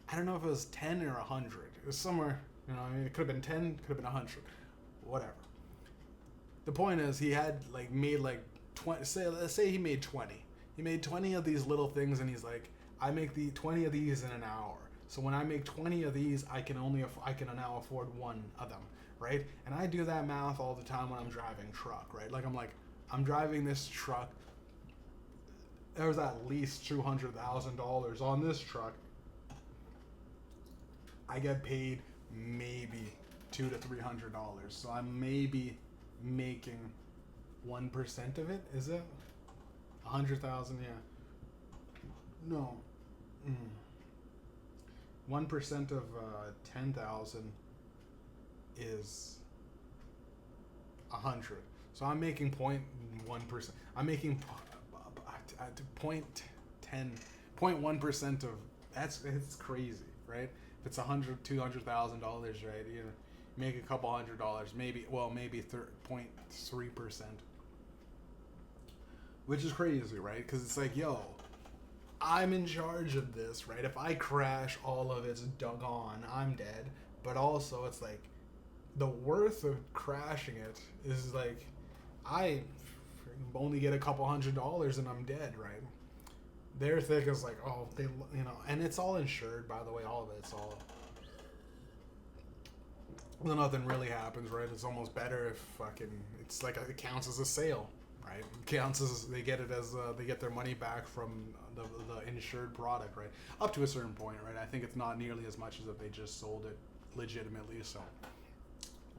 I don't know if it was 10 or 100. It was somewhere, it could have been 10, could have been 100, whatever. The point is, he had made 20. Let's say he made 20. He made 20 of these little things, and he's like, I make the 20 of these in an hour. So when I make 20 of these, I can now afford one of them, right? And I do that math all the time when I'm driving truck, right? I'm driving this truck. There's at least $200,000 on this truck. I get paid maybe $200 to $300. So I'm maybe making 1% of it. Is it 100,000? Yeah. No. 1% of 10,000 is 100. So I'm making 0.1%. I'm making 0.1% of that's. It's crazy, right? If it's $200,000, right? You make a couple $100, maybe 0.3%, which is crazy, right? Because it's like, yo, I'm in charge of this, right? If I crash, all of it's gone, I'm dead. But also, it's like, the worth of crashing it is like, I only get a couple $100 and I'm dead, right? Their thing is like, oh, they, and it's all insured, by the way, all of it's all. Well, nothing really happens, right? It's almost better if it's like it counts as a sale, right? It counts as they get it as they get their money back from the insured product, right? Up to a certain point, right? I think it's not nearly as much as if they just sold it legitimately. So,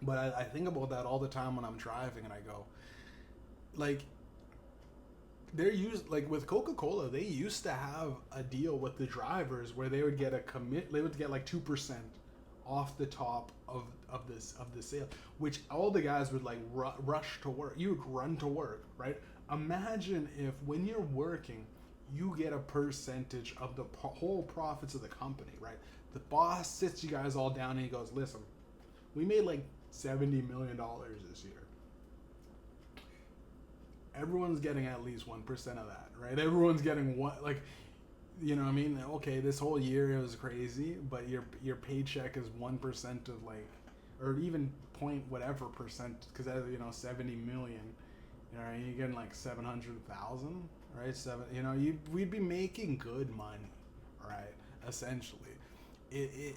but I think about that all the time when I'm driving, and I go, with Coca-Cola, they used to have a deal with the drivers where they would get they would get 2% off the top of the sale, which all the guys would rush to work. You would run to work, right? Imagine if when you're working, you get a percentage of the whole profits of the company, right? The boss sits you guys all down and he goes, listen, we made $70 million this year. Everyone's getting at least 1% of that, right? Everyone's getting one, You know what I mean? Okay, this whole year it was crazy, but your paycheck is 1% of like, or even point whatever percent, because that's 70 million. You know, you're getting like 700,000, right? We'd be making good money, right? Essentially, it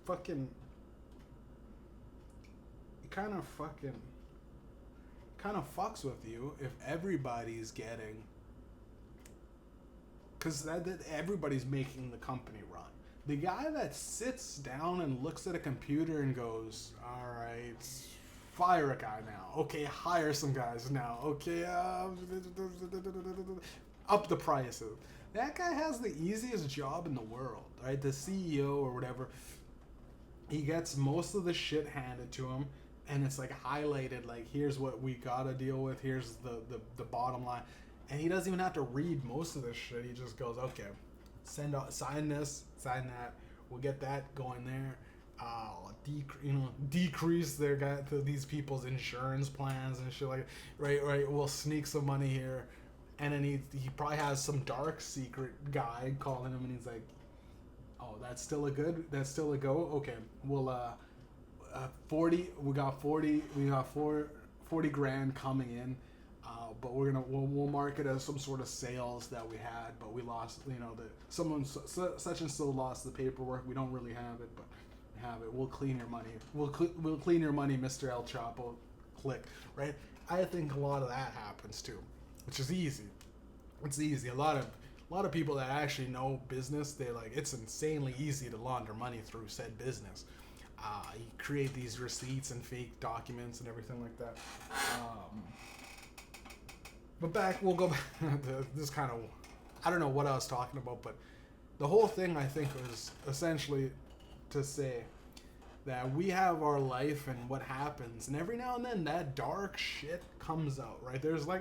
fucking, it kind of fucks with you if everybody's getting, because that everybody's making the company run. The guy that sits down and looks at a computer and goes, all right, fire a guy now. Okay, hire some guys now. Okay, up the prices. That guy has the easiest job in the world, right? The CEO or whatever. He gets most of the shit handed to him, and it's like highlighted, like, here's what we gotta deal with, here's the bottom line. And he doesn't even have to read most of this shit. He just goes, okay, sign this, sign that. We'll get that going there. Decrease these people's insurance plans and shit like, right. We'll sneak some money here, and then he probably has some dark secret guy calling him, and he's like, oh, that's still a go. Okay, we'll 40. We got 40 grand coming in. But we'll mark it as some sort of sales that we had, but we lost. Someone such and so lost the paperwork. We don't really have it, but we have it. We'll clean your money. We'll clean your money, Mr. El Chapo. Click, right? I think a lot of that happens too, which is easy. It's easy. A lot of people that actually know business, they like, it's insanely easy to launder money through said business. You create these receipts and fake documents and everything like that. But we'll go back to this kind of, I don't know what I was talking about, but the whole thing, I think, was essentially to say that we have our life and what happens, and every now and then that dark shit comes out, right? There's like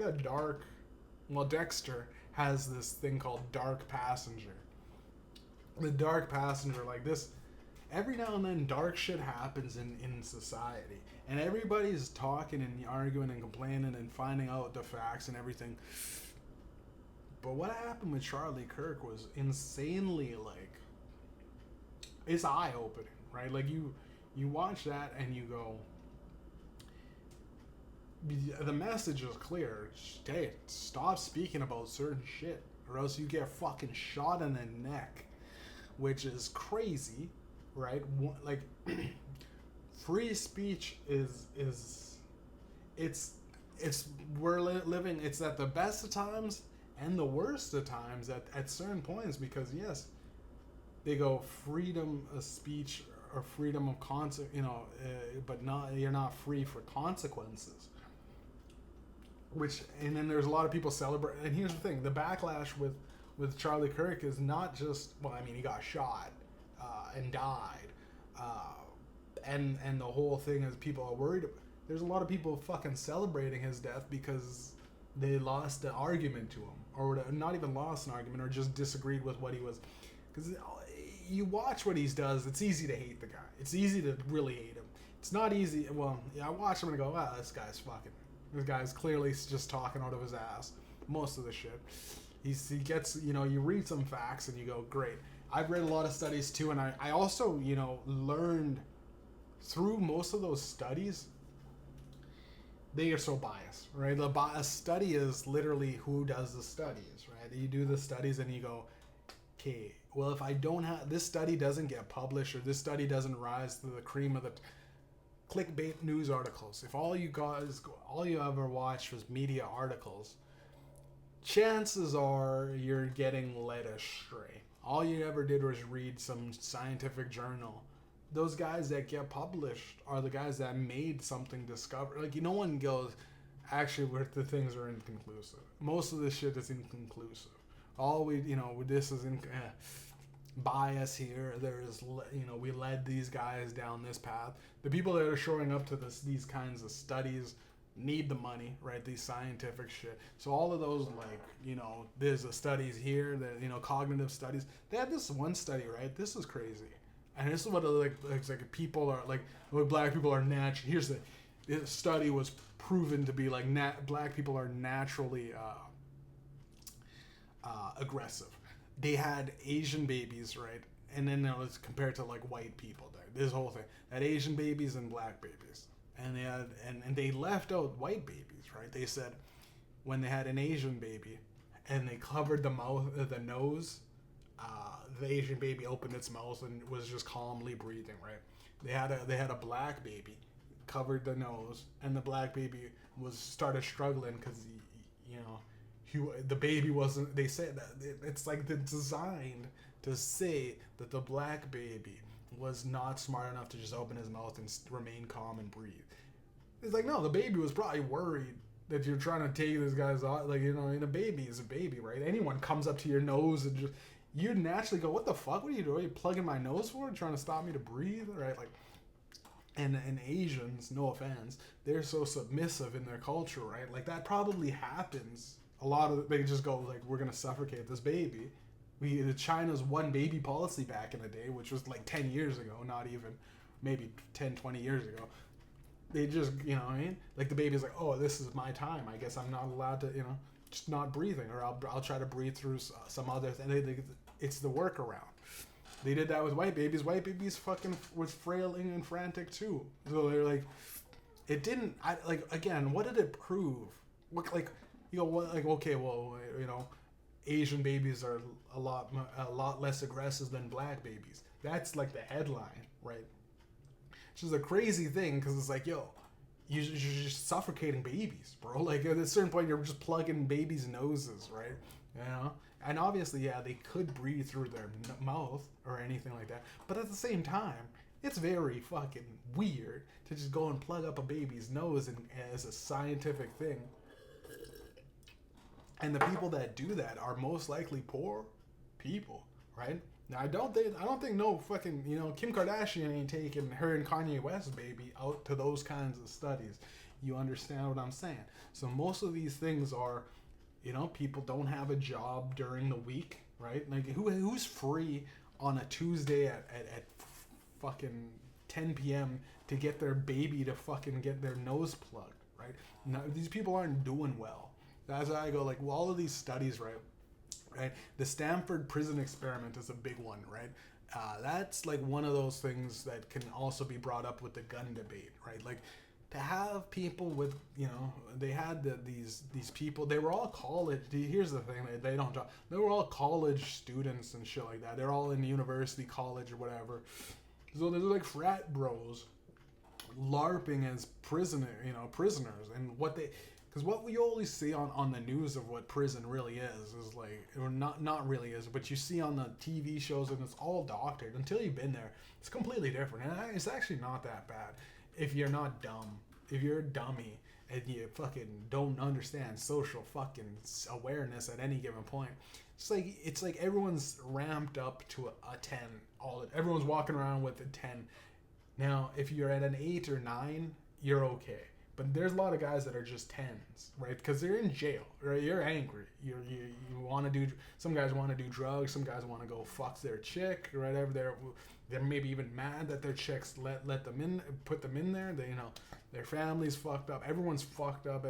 Dexter has this thing called Dark Passenger. The Dark Passenger, like this, every now and then dark shit happens in society, and everybody's talking and arguing and complaining and finding out the facts and everything. But what happened with Charlie Kirk was insanely, like, it's eye-opening, right? Like, you watch that and you go, the message is clear. Hey, stop speaking about certain shit, or else you get fucking shot in the neck, which is crazy. Right, like free speech is we're living. It's at the best of times and the worst of times at certain points, because yes, they go freedom of speech or freedom of but you're not free for consequences. And then there's a lot of people celebrate. And here's the thing: the backlash with Charlie Kirk is not just, well, I mean, he got shot. And died, and the whole thing is people are worried. There's a lot of people fucking celebrating his death because they lost an argument to him, or not even lost an argument, or just disagreed with what he was. Because you watch what he does, it's easy to hate the guy. It's easy to really hate him. It's not easy. Well, yeah, I watch him and go, wow, this guy's clearly just talking out of his ass. Most of the shit, he gets, you read some facts and you go, great. I've read a lot of studies too, and I also, learned through most of those studies, they are so biased, right? A study is literally who does the studies, right? You do the studies and you go, okay, well, if I don't have, this study doesn't get published, or this study doesn't rise to the cream of the clickbait news articles, if all you ever watched was media articles, chances are you're getting led astray. All you ever did was read some scientific journal. Those guys that get published are the guys that made something discovered. Like, no one goes, actually, the things are inconclusive. Most of this shit is inconclusive. This is bias here. There's, we led these guys down this path. The people that are showing up to these kinds of studies need the money, right? These scientific shit. So all of those, there's the studies here, that, cognitive studies. They had this one study, right? This is crazy. And this is what, like people are, like, black people are natural. This study was proven to be, like, black people are naturally aggressive. they had Asian babies, right? And then it was compared to like white people there. This whole thing. They had Asian babies and black babies. And they had and they left out white babies, right? They said when they had an Asian baby and they covered the mouth, the nose, the Asian baby opened its mouth and was just calmly breathing, right? They had a black baby, covered the nose, and the black baby started struggling because the baby wasn't. They said that it's like they're designed to say that the black baby was not smart enough to just open his mouth and remain calm and breathe. It's like, no, the baby was probably worried that you're trying to take this guy's out. Like, and a baby is a baby, right? Anyone comes up to your nose and just, you naturally go, what the fuck? What are you doing? Are you plugging my nose for? Trying to stop me to breathe, right? Like, and Asians, no offense, they're so submissive in their culture, right? Like, that probably happens. A lot of, they just go, like, we're going to suffocate this baby. China's one baby policy back in the day, which was like 10 years ago, not even, maybe 10, 20 years ago. They just, you know what I mean? Like, the baby's like, oh, this is my time. I guess I'm not allowed to, just not breathing, or I'll try to breathe through some other thing. It's the workaround. They did that with white babies. White babies fucking was frailing and frantic too. So they're like, it didn't. Again, what did it prove? What, like, okay, well, Asian babies are a lot less aggressive than black babies. That's like the headline, right? Which is a crazy thing because it's like, yo, you're just suffocating babies, bro. Like, at a certain point, you're just plugging babies' noses, right? And obviously, yeah, they could breathe through their mouth or anything like that. But at the same time, it's very fucking weird to just go and plug up a baby's nose as a scientific thing. And the people that do that are most likely poor people, right? Now, I don't think no fucking, Kim Kardashian ain't taking her and Kanye West baby out to those kinds of studies. You understand what I'm saying? So most of these things are, people don't have a job during the week, right? Like, who's free on a Tuesday at fucking 10 p.m. to get their baby to fucking get their nose plugged, right? Now, these people aren't doing well. That's why I go, like, well, all of these studies, right? The Stanford prison experiment is a big one, right? That's like one of those things that can also be brought up with the gun debate, right? Like, to have people with, they had these people, they were all college. Here's the thing, they don't talk. They were all college students and shit like that. They're all in university, college, or whatever. So there's like frat bros LARPing as prisoners, and what they. Because what we always see on the news of what prison really is like, or not really is, but you see on the TV shows and it's all doctored. Until you've been there, it's completely different. And it's actually not that bad if you're not dumb. If you're a dummy and you fucking don't understand social fucking awareness at any given point, it's like everyone's ramped up to a 10. Everyone's walking around with a 10. Now, if you're at an 8 or 9, you're okay. But there's a lot of guys that are just 10s, right? Because they're in jail, right? You're angry. You want to do. Some guys want to do drugs. Some guys want to go fuck their chick, right? They're maybe even mad that their chicks let them in, put them in there. Their family's fucked up. Everyone's fucked up.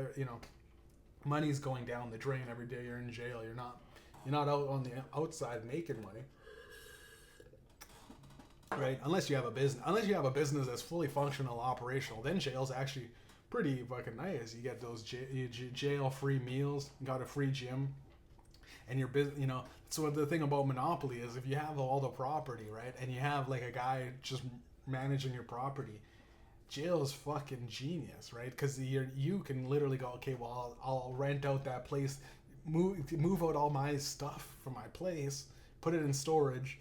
Money's going down the drain every day. You're in jail. You're not out on the outside making money, right? Unless you have a business that's fully functional, operational. Then jail's actually pretty fucking nice. You get those jail-free meals, got a free gym, and your business. So the thing about Monopoly is if you have all the property, right, and you have like a guy just managing your property, jail is fucking genius, right? Because you can literally go, okay, well, I'll rent out that place, move out all my stuff from my place, put it in storage.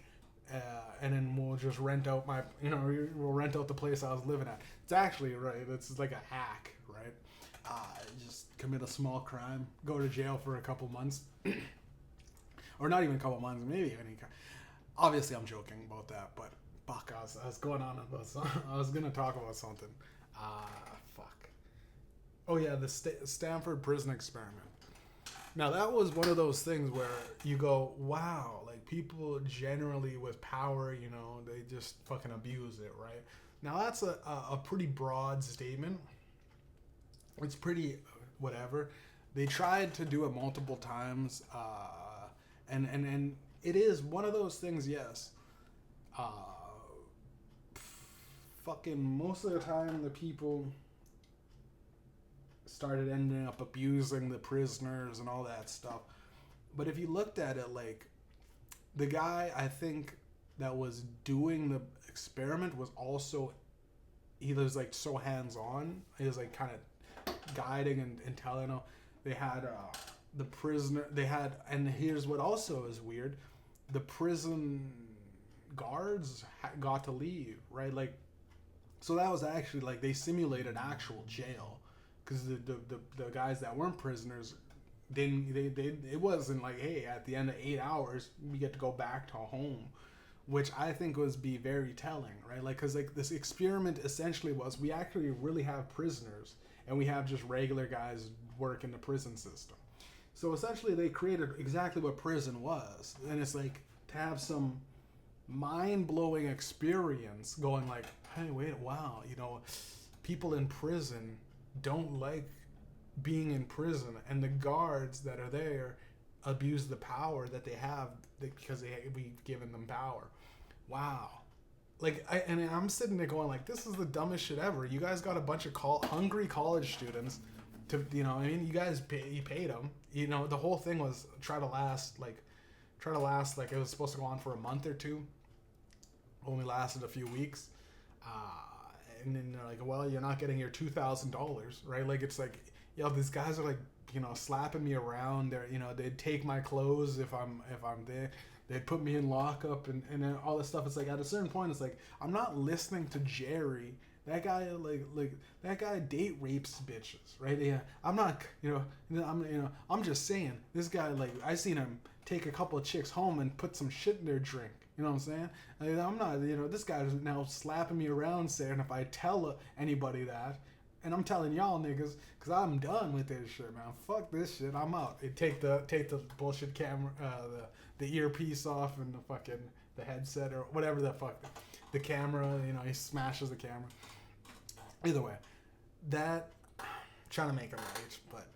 And then we'll just rent out we'll rent out the place I was living at. It's actually, right, it's like a hack, right? Just commit a small crime, go to jail for a couple months. Or not even a couple months, maybe any. Obviously, I'm joking about that, but fuck, I was going on about something. I was going to talk about something. Fuck. Oh yeah, the Stanford prison experiment. Now, that was one of those things where you go, wow, like, people generally with power, they just fucking abuse it, right? Now, that's a pretty broad statement. It's pretty whatever. They tried to do it multiple times, and it is one of those things. Yes. Uh, Fucking most of the time, the people started ending up abusing the prisoners and all that stuff. But if you looked at it, like, the guy I think that was doing the experiment was also, he was like so hands on. He was like kind of guiding and telling them. They had the prisoner. They had, and here's what also is weird: the prison guards got to leave, right? Like, so that was actually like they simulated actual jail, because the guys that weren't prisoners didn't they it wasn't like, hey, at the end of 8 hours we get to go back to home, which I think was be very telling, right? Like, because like this experiment essentially was, we actually really have prisoners and we have just regular guys work in the prison system. So essentially they created exactly what prison was, and it's like to have some mind-blowing experience going like, hey, wait, wow, you know, people in prison don't like being in prison, and the guards that are there abuse the power that they have because we've given them power. Wow. Like, I'm sitting there going like, this is the dumbest shit ever. You guys got a bunch of hungry college students to, you know, I mean, you guys you paid them. You know, the whole thing was try to last like it was supposed to go on for a month or two. Only lasted a few weeks. And then they're like, well, you're not getting your $2,000, right? Like, it's like, yo, these guys are like, you know, slapping me around. They're, you know, they'd take my clothes if I'm there. They'd put me in lockup and then all this stuff. It's like, at a certain point, it's like, I'm not listening to Jerry. That guy, like that guy date rapes bitches, right? Yeah, I'm not, I'm just saying, this guy, like, I seen him take a couple of chicks home and put some shit in their drink. You know what I'm saying? I'm not, this guy's now slapping me around saying if I tell anybody that, and I'm telling y'all niggas, because I'm done with this shit, man. Fuck this shit. I'm out. Take the bullshit camera, the earpiece off and the headset or whatever the fuck. The camera, he smashes the camera. Either way, that, trying to make a rage, but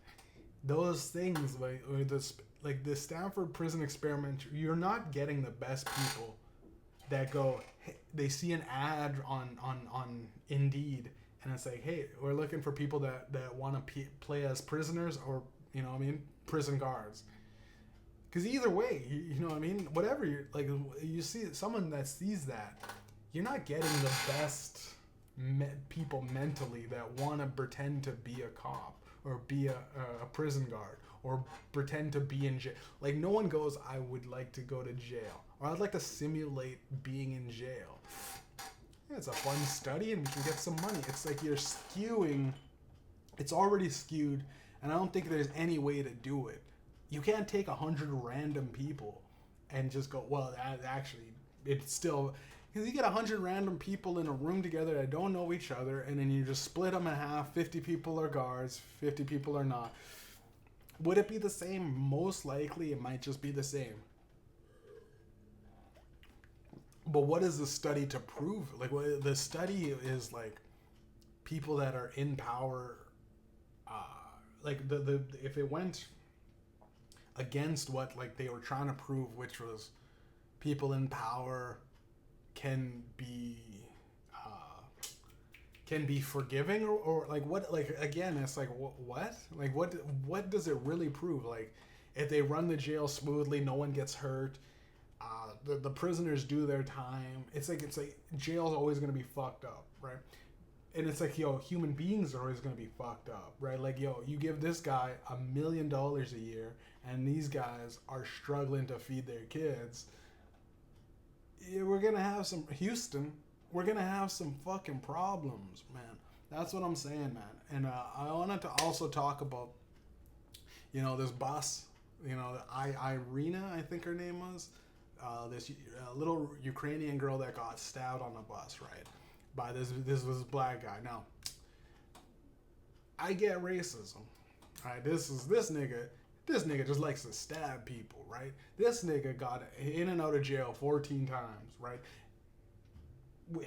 those things, like the Stanford prison experiment, you're not getting the best people that go, hey, they see an ad on Indeed, and it's like, hey, we're looking for people that want to play as prisoners or, prison guards. Because either way, whatever you're, like, you see someone that sees that, you're not getting the best people mentally that want to pretend to be a cop or be a prison guard or pretend to be in jail. Like, no one goes, I would like to go to jail, or I'd like to simulate being in jail. Yeah, it's a fun study and we can get some money. It's like you're skewing, it's already skewed, and I don't think there's any way to do it. You can't take 100 random people and just go, well, actually, it's still, because you get 100 random people in a room together that don't know each other, and then you just split them in half. 50 people are guards, 50 people are not. Would it be the same? Most likely, it might just be the same. But what is the study to prove? Like, what the study is, like, people that are in power. Like the if it went against what, like, they were trying to prove, which was people in power can be forgiving, or like, what, like, again, it's like, what like what does it really prove? Like, if they run the jail smoothly, no one gets hurt, the prisoners do their time, it's like jail's always going to be fucked up, right? And it's like, human beings are always going to be fucked up, right? Like, you give this guy $1 million a year and these guys are struggling to feed their kids. We're going to have some, Houston, we're going to have some fucking problems, man. That's what I'm saying, man. And I wanted to also talk about, this bus, Iryna, I think her name was, this little Ukrainian girl that got stabbed on the bus, right? By this was black guy. Now, I get racism, right? This nigga just likes to stab people, right? This nigga got in and out of jail 14 times, right?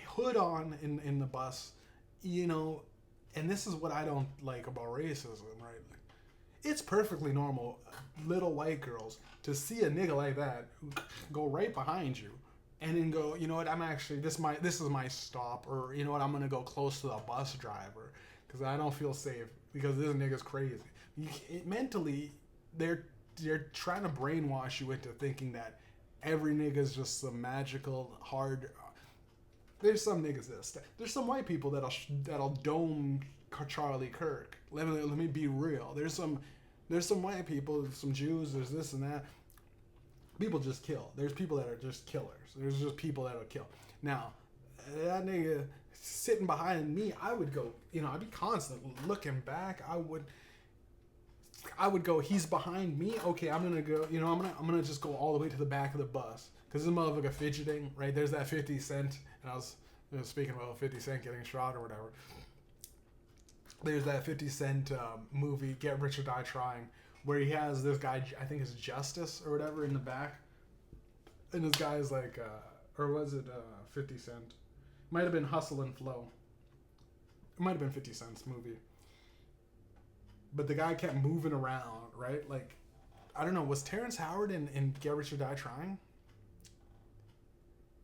Hood on in the bus, and this is what I don't like about racism, right? Like, It's perfectly normal, little white girls, to see a nigga like that go right behind you and then go, you know what, I'm actually, this is my stop, or you know what, I'm gonna go close to the bus driver because I don't feel safe because this nigga's crazy. Mentally, they're trying to brainwash you into thinking that every nigga's just some magical hard. There's some niggas there's some white people that'll dome Charlie Kirk. Let me be real. There's some white people, some Jews. There's this and that. People just kill. There's people that are just killers. There's just people that'll kill. Now, that nigga sitting behind me, I would go. I'd be constantly looking back. I would go. He's behind me. Okay, I'm gonna go. I'm gonna just go all the way to the back of the bus because this motherfucker fidgeting. Right there's that 50 Cent, and I was speaking about 50 Cent getting shot or whatever. There's that 50 Cent movie, Get Rich or Die Trying, where he has this guy, I think it's Justice or whatever, in the back. And this guy is like, or was it 50 Cent? Might have been Hustle and Flow. It might have been 50 Cent's movie. But the guy kept moving around, right? Like, I don't know, was Terrence Howard in Get Rich or Die Trying?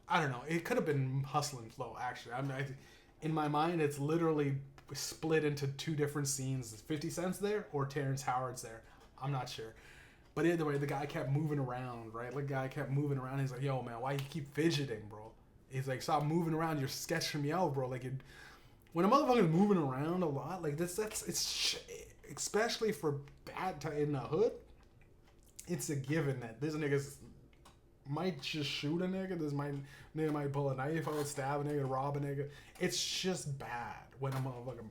I don't know. It could have been Hustle and Flow, actually. In my mind, it's literally split into two different scenes. 50 Cent's there or Terrence Howard's there. I'm not sure. But either way, the guy kept moving around, right? The guy kept moving around. He's like, yo, man, why you keep fidgeting, bro? He's like, stop moving around. You're sketching me out, bro. Like, when a motherfucker's moving around a lot, like it's especially for bad in the hood, it's a given that this nigga's might just shoot a nigga. This nigga might pull a knife out, stab a nigga, rob a nigga. It's just bad when a motherfucker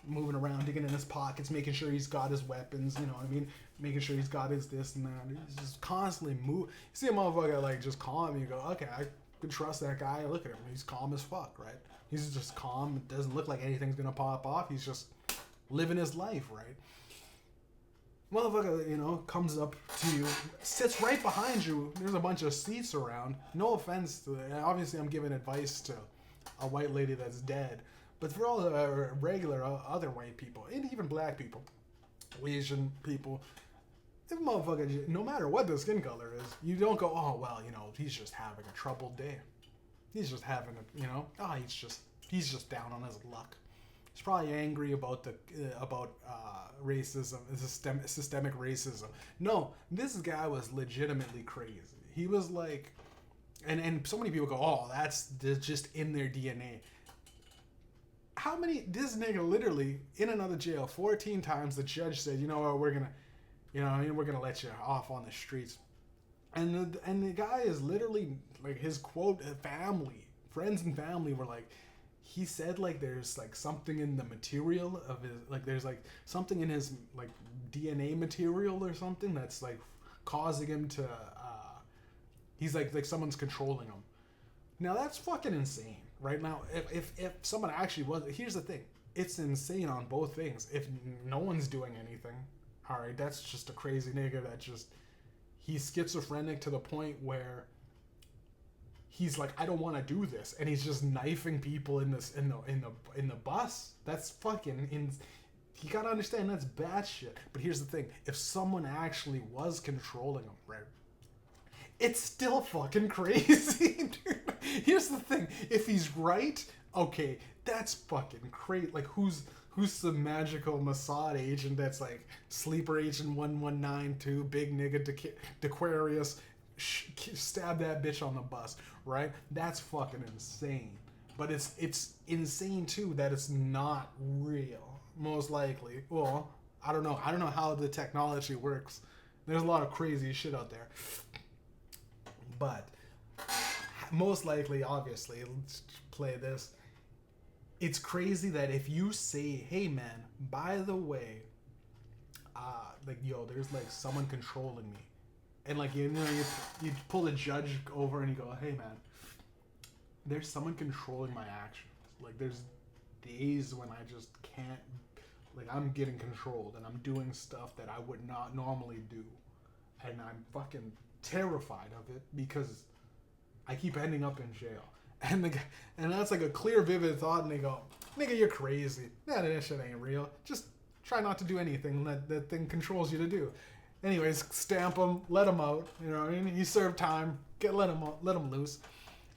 moving around, digging in his pockets, making sure he's got his weapons, you know what I mean? Making sure he's got his this and that. He's just constantly move. You see a motherfucker like just calm, you go, okay, I can trust that guy. Look at him. He's calm as fuck, right? He's just calm. It doesn't look like anything's gonna pop off. He's just living his life, right? Motherfucker, comes up to you, sits right behind you. There's a bunch of seats around. No offense to it. Obviously, I'm giving advice to a white lady that's dead. But for all the regular other white people, and even black people, Asian people, if motherfucker, no matter what the skin color is, you don't go, oh, well, he's just having a troubled day. He's just having he's just down on his luck. He's probably angry about racism, systemic racism. No, this guy was legitimately crazy. He was like, and so many people go, oh, that's just in their DNA. This nigga literally in another jail 14 times. The judge said, you know what, we're gonna let you off on the streets. And the guy is literally like, his quote, friends and family were like, he said like there's like something in the material of his, like there's like something in his like DNA material or something that's like causing him to he's like someone's controlling him. Now that's fucking insane. Right now, if someone actually was, here's the thing, it's insane on both things. If no one's doing anything, all right, that's just a crazy nigga he's schizophrenic to the point where he's like, I don't want to do this, and he's just knifing people in the bus. That's fucking you gotta understand, that's bad shit. But here's the thing, if someone actually was controlling him, right, it's still fucking crazy, dude. Here's the thing, if he's right, okay, that's fucking crazy. Like, who's some magical Mossad agent that's like sleeper agent 1192, big nigga Aquarius, stab that bitch on the bus, right? That's fucking insane. But it's insane too that it's not real, most likely. Well, I don't know how the technology works. There's a lot of crazy shit out there. But most likely, obviously, let's play this. It's crazy that if you say, hey man, by the way, there's like someone controlling me. And like, you pull a judge over and you go, hey man, there's someone controlling my actions. Like, there's days when I just can't, like, I'm getting controlled and I'm doing stuff that I would not normally do. And I'm fucking terrified of it because I keep ending up in jail. And that's like a clear, vivid thought, and they go, nigga, you're crazy. That shit ain't real. Just Try not to do anything that thing controls you to do. Anyways, stamp him, let him out. You know what I mean? He served time. Let him loose.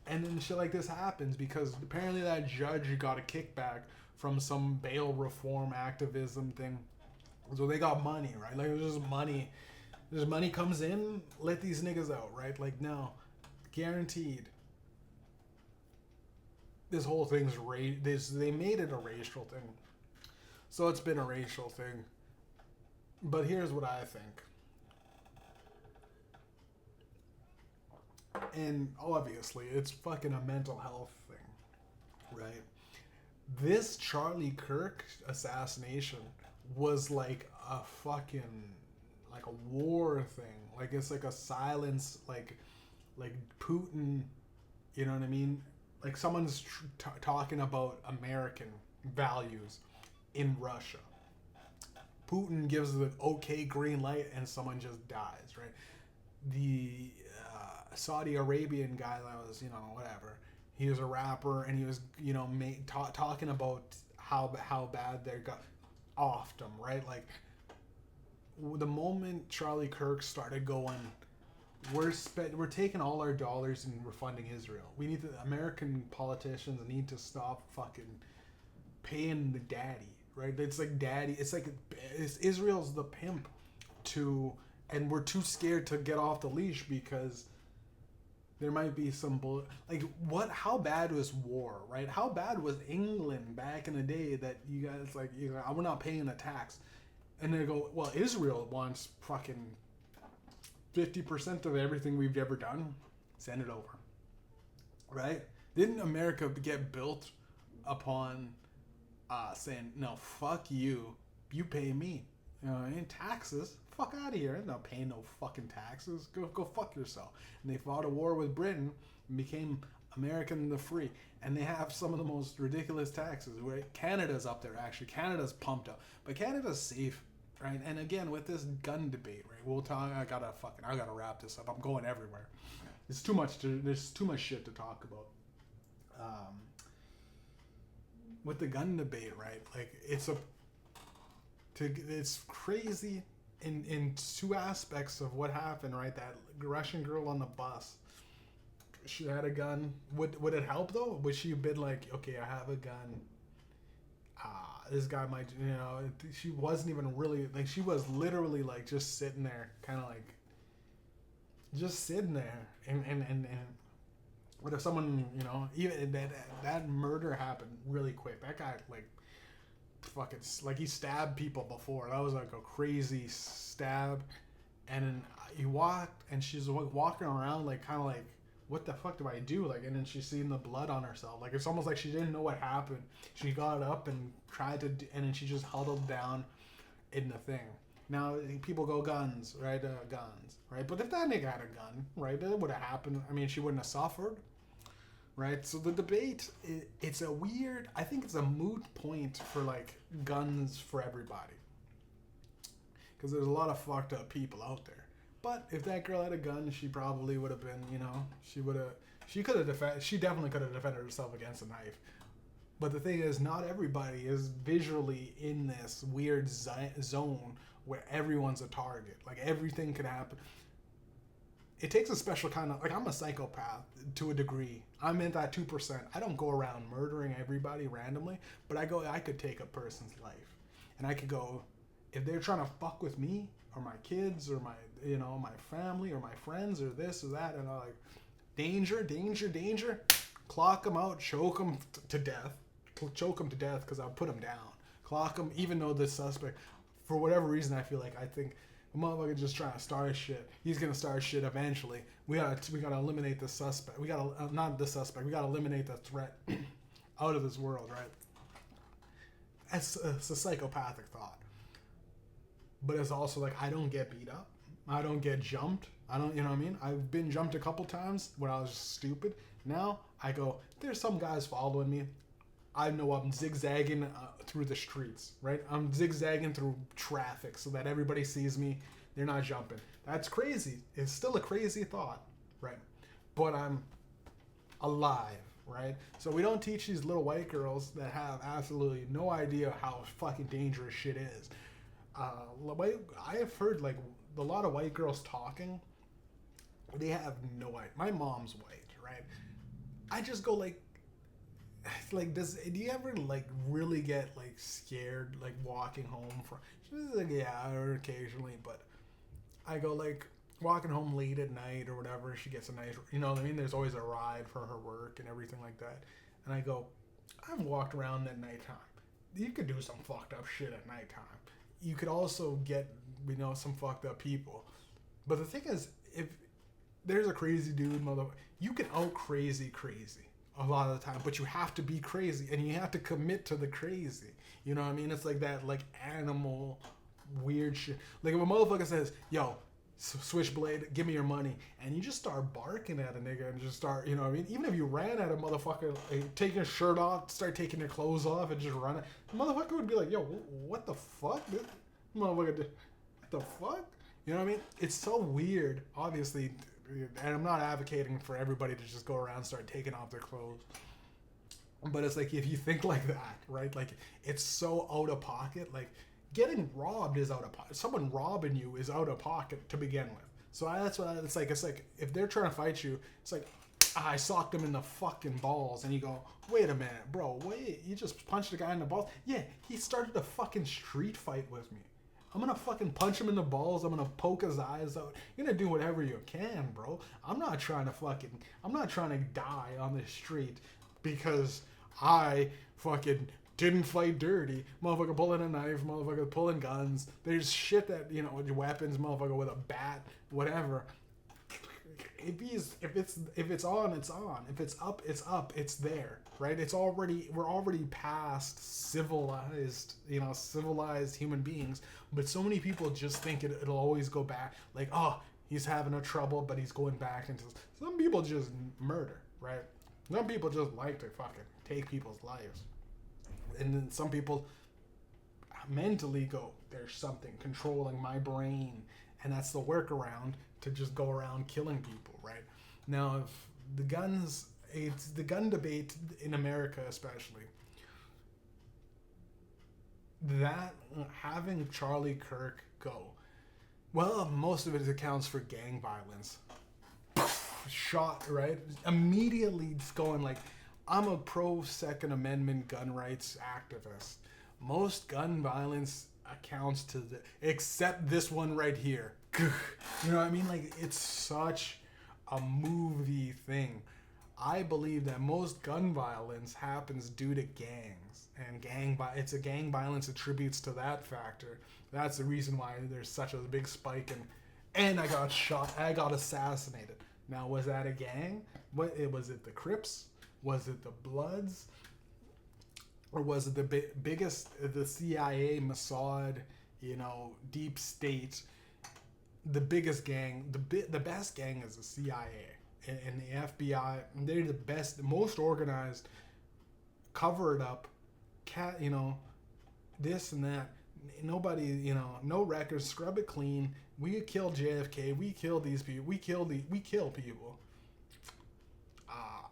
And then shit like this happens because apparently that judge got a kickback from some bail reform activism thing. So they got money, right? Like, there's just money. There's money comes in, let these niggas out, right? Like, no. Guaranteed. This whole thing's they made it a racial thing. So it's been a racial thing. But here's what I think. And obviously, it's fucking a mental health thing, right? This Charlie Kirk assassination was like a fucking, like a war thing. Like, it's like a silence, like Putin, you know what I mean? Like, someone's talking about American values in Russia. Putin gives the okay green light and someone just dies, right? The Saudi Arabian guy that was, you know, whatever. He was a rapper and he was, you know, talking about how bad they got offed him, right? Like, the moment Charlie Kirk started going, we're taking all our dollars and we're funding Israel. American politicians need to stop fucking paying the daddy, right? It's like daddy. It's like Israel's the pimp and we're too scared to get off the leash because there might be some how bad was war, right? How bad was England back in the day that you guys we're not paying the tax, and they go, well, Israel wants fucking 50% of everything we've ever done. Send it over, right? Didn't America get built upon saying, no, fuck you, you pay me, you know what I mean? Taxes. Fuck out of here. I'm not paying no fucking taxes. Go fuck yourself. And they fought a war with Britain and became American the free. And they have some of the most ridiculous taxes. Right? Canada's up there, actually. Canada's pumped up. But Canada's safe, right? And again, with this gun debate, right? We'll talk. I gotta wrap this up. I'm going everywhere. There's too much shit to talk about. With the gun debate, right? Like, it's crazy. In two aspects of what happened, right? That Russian girl on the bus, she had a gun. Would it help though? Would she have been like, okay, I have a gun. This guy might, you know? She wasn't even really like. She was literally like just sitting there, kind of like, just sitting there. And what if someone, you know, even that murder happened really quick. That guy like. Fucking like he stabbed people before. That was like a crazy stab, and then he walked, and she's like walking around like kind of like, what the fuck do I do? Like, and then she's seeing the blood on herself. Like, it's almost like she didn't know what happened. She got up and tried to, and then she just huddled down in the thing. Now people go guns, right? Guns, right? But if that nigga had a gun, right, that would have happened. I mean, she wouldn't have suffered. Right, so the debate, it's a weird, I think it's a moot point for, like, guns for everybody. Because there's a lot of fucked up people out there. But if that girl had a gun, she probably would have been, you know, she definitely could have defended herself against a knife. But the thing is, not everybody is visually in this weird zone where everyone's a target. Like, everything could happen. It takes a special kind of, like, I'm a psychopath to a degree. I'm in that 2%. I don't go around murdering everybody randomly, but I could take a person's life. And I could go, if they're trying to fuck with me or my kids or my, you know, my family or my friends or this or that, and I'm like, danger, danger, danger, clock them out, choke them to death because I'll put them down. Clock them, even though the suspect, for whatever reason, I think, the motherfucker just trying to start shit. He's gonna start shit eventually. We gotta eliminate the suspect. We gotta not the suspect. We gotta eliminate the threat out of this world, right? It's a psychopathic thought, but it's also like, I don't get beat up. I don't get jumped. I don't, you know what I mean? I've been jumped a couple times when I was stupid. Now I go, there's some guys following me. I know I'm zigzagging through the streets, right? I'm zigzagging through traffic so that everybody sees me. They're not jumping. That's crazy. It's still a crazy thought, right? But I'm alive. right? So we don't teach these little white girls that have absolutely no idea how fucking dangerous shit is. I have heard like a lot of white girls talking. They have no idea. My mom's white, right? I just go like do you ever like really get like scared like walking home from? She's like, yeah, or occasionally, but I go like walking home late at night or whatever. She gets a nice, you know what I mean? There's always a ride for her work and everything like that. And I go, I've walked around at nighttime. You could do some fucked up shit at nighttime. You could also get, some fucked up people. But the thing is, if there's a crazy dude, you can out crazy a lot of the time, but you have to be crazy and you have to commit to the crazy. You know what I mean? It's like that, like animal weird shit. Like if a motherfucker says, yo, Switchblade, give me your money, and you just start barking at a nigga and just start, you know what I mean? Even if you ran at a motherfucker, like, take your shirt off, start taking your clothes off and just run it, the motherfucker would be like, yo, what the fuck? This motherfucker, what the fuck? You know what I mean? It's so weird, obviously, and I'm not advocating for everybody to just go around and start taking off their clothes. But it's like, if you think like that, right? Like, it's so out of pocket, like, getting robbed is out of pocket. Someone robbing you is out of pocket to begin with. So that's what it's like. It's like if they're trying to fight you, it's like, I socked him in the fucking balls, and you go, wait a minute, bro, wait, you just punched a guy in the balls? Yeah, he started a fucking street fight with me. I'm gonna fucking punch him in the balls. I'm gonna poke his eyes out. You're gonna do whatever you can, bro. I'm not trying to die on the street because I fucking didn't fight dirty. Motherfucker pulling a knife, motherfucker pulling guns. There's shit that, weapons, motherfucker with a bat, whatever. If it's on, it's on. If it's up, it's up. It's there, right? We're already past civilized human beings. But so many people just think it'll always go back. Like, oh, he's having a trouble, but he's going back into. Some people just murder, right? Some people just like to fucking take people's lives. And then some people mentally go, there's something controlling my brain, and that's the workaround to just go around killing people, right? Now, if it's the gun debate in America especially, that having Charlie Kirk go, well, most of it accounts for gang violence. Shot, right? Immediately it's going like, I'm a pro Second Amendment gun rights activist. Most gun violence accounts to except this one right here. You know what I mean? Like, it's such a movie thing. I believe that most gun violence happens due to gangs, and it's a gang violence attributes to that factor. That's the reason why there's such a big spike and I got shot. I got assassinated. Now, was that a gang? Was it the Crips? Was it the Bloods? Or was it the CIA, Mossad, deep state, the biggest gang, the best gang is the CIA and the FBI. They're the best, the most organized, cover it up, this and that. Nobody, no records, scrub it clean. We kill JFK, we kill these people, we kill people.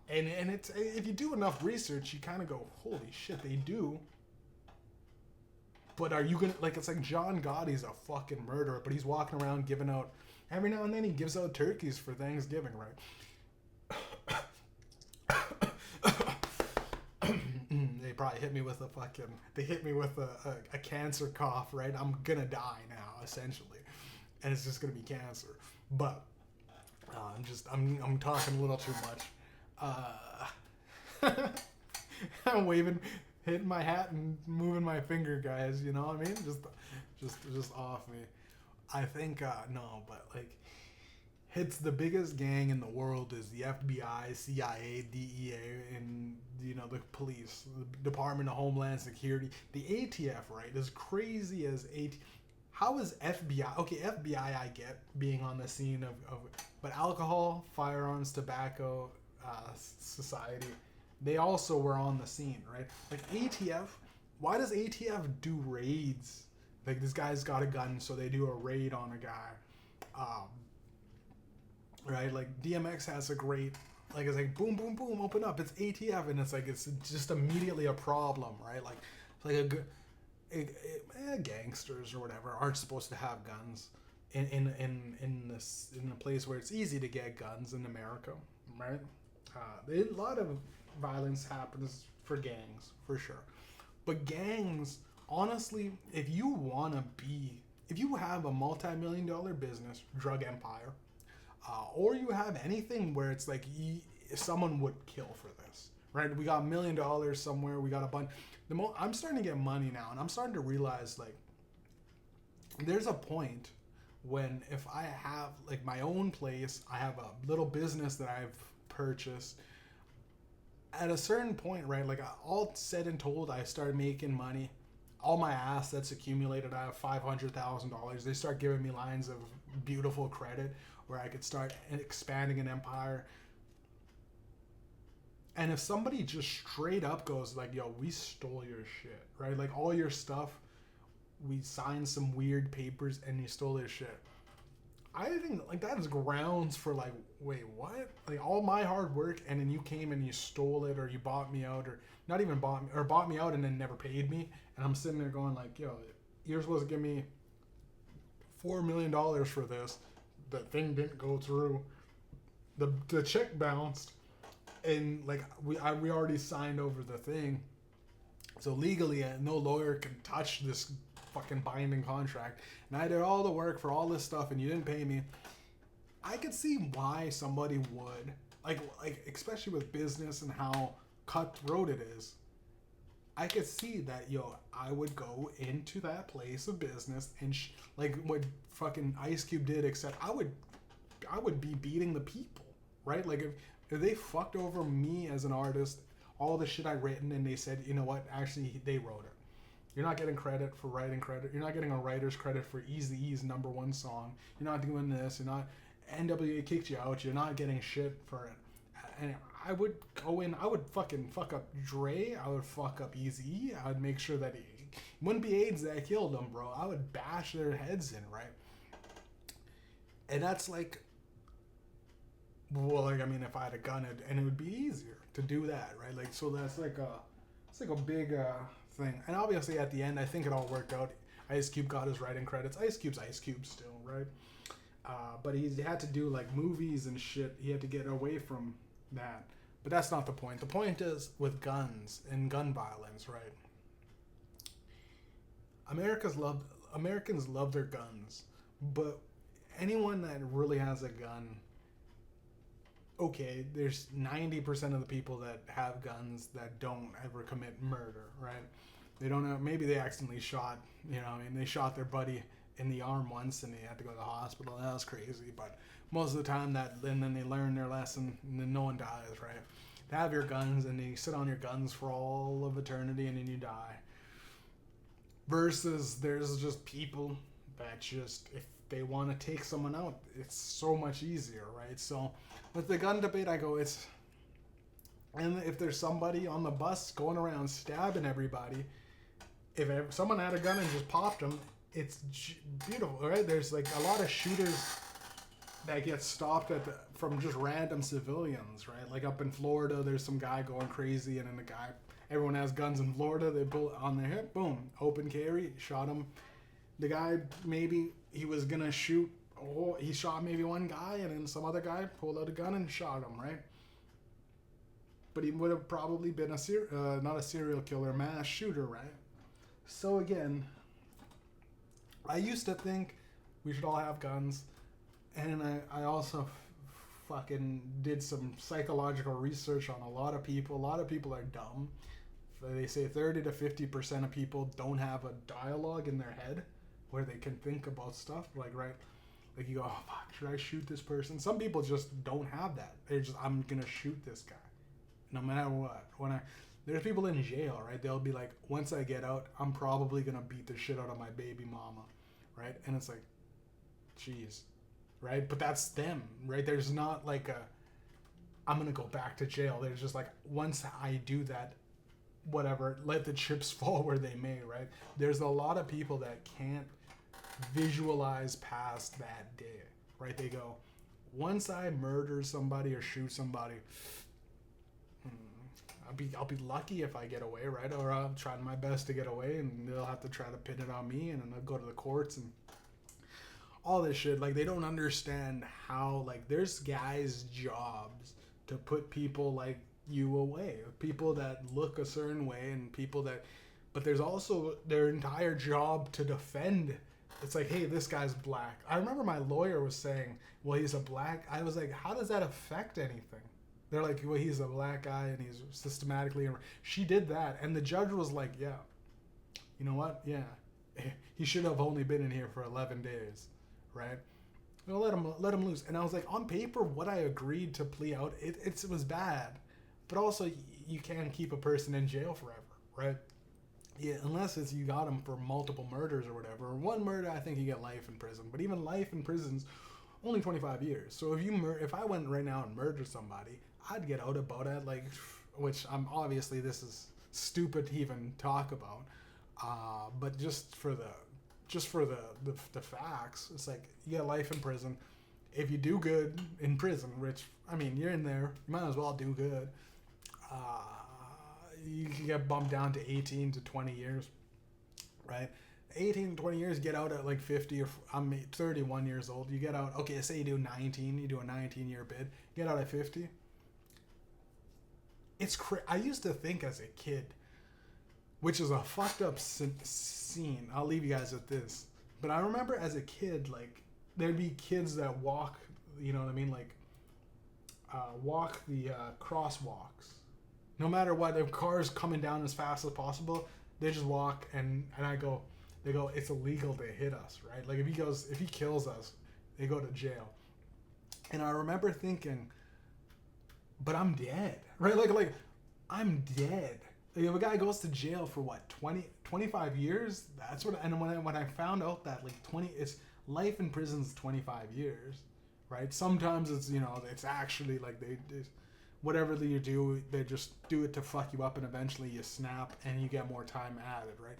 And it's, if you do enough research, you kind of go, holy shit, they do. But are you gonna, like, it's like John Gotti's a fucking murderer, but he's walking around giving out, every now and then he gives out turkeys for Thanksgiving, right? They probably hit me with a cancer cough, right? I'm gonna die now, essentially. And it's just gonna be cancer. But, I'm talking a little too much. I'm waving, hitting my hat and moving my finger, guys. You know what I mean? Just off me. I think no, but like, it's the biggest gang in the world is the FBI, CIA, DEA, and the police, the Department of Homeland Security, the ATF. Right? As crazy as how is FBI? Okay, FBI I get being on the scene of but alcohol, firearms, tobacco. Society, they also were on the scene, right? Like ATF, why does ATF do raids? Like, this guy's got a gun, so they do a raid on a guy. Right? Like, DMX has a great Like it's like boom, boom, boom, open up. It's ATF, and it's like it's just immediately a problem, right? Like it's like gangsters or whatever aren't supposed to have guns in a place where it's easy to get guns in America, right? A lot of violence happens for gangs, for sure, but gangs, honestly, if you have a multi-million-dollar business, drug empire, or you have anything where it's like someone would kill for this, right? We got $1 million somewhere. We got a bunch. I'm starting to get money now, and I'm starting to realize like there's a point when if I have like my own place, I have a little business that I've purchased. At a certain point, right? Like all said and told, I started making money. All my assets accumulated. I have $500,000. They start giving me lines of beautiful credit where I could start expanding an empire. And if somebody just straight up goes like, yo, we stole your shit, right? Like all your stuff, we signed some weird papers and you stole their shit. I think like that is grounds for like, wait, what? Like all my hard work and then you came and you stole it, or you bought me out, or not even bought me, or bought me out and then never paid me. And I'm sitting there going like, yo, you're supposed to give me $4 million for this. The thing didn't go through. The check bounced. And like we already signed over the thing, so legally no lawyer can touch this fucking binding contract. And I did all the work for all this stuff, and you didn't pay me. I could see why somebody would like especially with business and how cutthroat it is. I could see that I would go into that place of business and like what fucking Ice Cube did, except I would be beating the people, right? Like if they fucked over me as an artist, all the shit I'd written, and they said, you know what, actually they wrote it. You're not getting credit for writing credit. You're not getting a writer's credit for Eazy-E's #1 song. You're not doing this. You're not. NWA kicked you out. You're not getting shit for it. And I would go in. I would fucking fuck up Dre. I would fuck up Eazy-E. I would make sure that it wouldn't be AIDS that killed them, bro. I would bash their heads in, right? And that's like. Well, like I mean, if I had a gun, and it would be easier to do that, right? Like, so that's like it's like a big thing. And obviously, at the end, I think it all worked out. Ice Cube got his writing credits. Ice Cube's Ice Cube still, right? But he had to do like movies and shit. He had to get away from that. But that's not the point. The point is with guns and gun violence, right? Americans love their guns, but anyone that really has a gun. Okay, there's 90% of the people that have guns that don't ever commit murder, right? They don't know, maybe they accidentally shot, they shot their buddy in the arm once and they had to go to the hospital. That was crazy, but most of the time and then they learn their lesson and then no one dies, right? They have your guns and they sit on your guns for all of eternity and then you die. Versus there's just people that just, if they want to take someone out, it's so much easier, right? So with the gun debate, I go, and if there's somebody on the bus going around stabbing everybody, if someone had a gun and just popped them, it's beautiful, right? There's like a lot of shooters that get stopped from just random civilians, right? Like up in Florida, there's some guy going crazy, and then everyone has guns in Florida, they pull it on their hip, boom, open carry, shot him. The guy, maybe he was gonna shoot, he shot maybe one guy, and then some other guy pulled out a gun and shot him, right? But he would have probably been not a serial killer, mass shooter, right? So again, I used to think we should all have guns, and I also fucking did some psychological research on a lot of people. A lot of people are dumb. They say 30 to 50% of people don't have a dialogue in their head where they can think about stuff, like, right? Like you go, oh, fuck, should I shoot this person? Some people just don't have that. They're just, I'm gonna shoot this guy, no matter what. There's people in jail, right? They'll be like, once I get out, I'm probably gonna beat the shit out of my baby mama, right? And it's like, jeez, right? But that's them, right? There's not like I'm gonna go back to jail. There's just like, once I do that, whatever, let the chips fall where they may, right? There's a lot of people that can't visualize past that day, right? They go, Once I murder somebody or shoot somebody, I'll be lucky if I get away, right? Or I'm trying my best to get away, and they'll have to try to pin it on me, and then I'll go to the courts and all this shit. Like, they don't understand how, like, there's guys' jobs to put people like you away, people that look a certain way, and people that, but there's also their entire job to defend. It's like, hey, this guy's black. I remember my lawyer was saying, well, he's a black. I was like, how does that affect anything? They're like, well, he's a black guy and he's systematically. She did that, and the judge was like, yeah, you know what? Yeah, he should have only been in here for 11 days, right? Well, let him loose. And I was like, on paper, what I agreed to plea out, it was bad, but also you can't keep a person in jail forever, right? Yeah, unless it's you got him for multiple murders or whatever. Or one murder, I think you get life in prison. But even life in prison's only 25 years. So if I went right now and murdered somebody, I'd get out about it, like, which I'm obviously, this is stupid to even talk about. But just for the facts, it's like you get life in prison. If you do good in prison, which, I mean, you're in there, you might as well do good. You can get bumped down to 18 to 20 years, right? 18 to 20 years, get out at like 50 or I'm 31 years old. You get out, okay, say you do 19, you do a 19-year bid, get out at 50. It's I used to think as a kid, which is a fucked up scene. I'll leave you guys with this. But I remember as a kid, like, there'd be kids that walk, you know what I mean? Like, walk the crosswalks. No matter what, if cars coming down as fast as possible, they just walk, and they go, it's illegal to hit us, right? Like, if he kills us, they go to jail. And I remember thinking, but I'm dead, right? Like I'm dead. Like, if a guy goes to jail for what, 25 years? That's what, and when I found out that like it's life in prison's 25 years, right? Sometimes it's, you know, it's actually like they whatever you do, they just do it to fuck you up, and eventually you snap and you get more time added, right?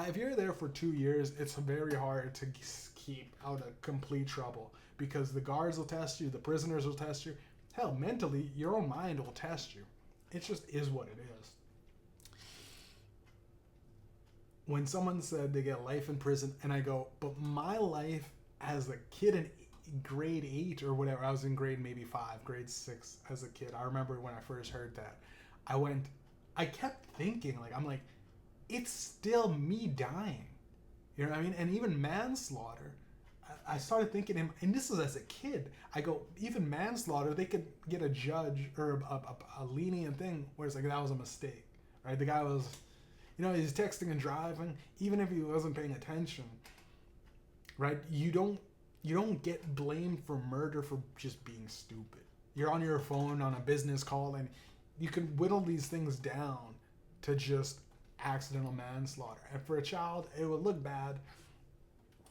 If you're there for 2 years, it's very hard to keep out of complete trouble, because the guards will test you, the prisoners will test you. Hell, mentally, your own mind will test you. It just is what it is. When someone said they get life in prison, and I go, but my life as a kid in grade 8 or whatever, I was in grade maybe 5, grade 6 as a kid. I remember when I first heard that, I kept thinking, like, I'm like, it's still me dying. You know what I mean? And even manslaughter, I started thinking, and this is as a kid, I go, even manslaughter, they could get a judge or a lenient thing where it's like, that was a mistake, right? The guy was, you know, he's texting and driving, even if he wasn't paying attention, right? You don't get blamed for murder for just being stupid. You're on your phone on a business call, and you can whittle these things down to just accidental manslaughter. And for a child, it would look bad.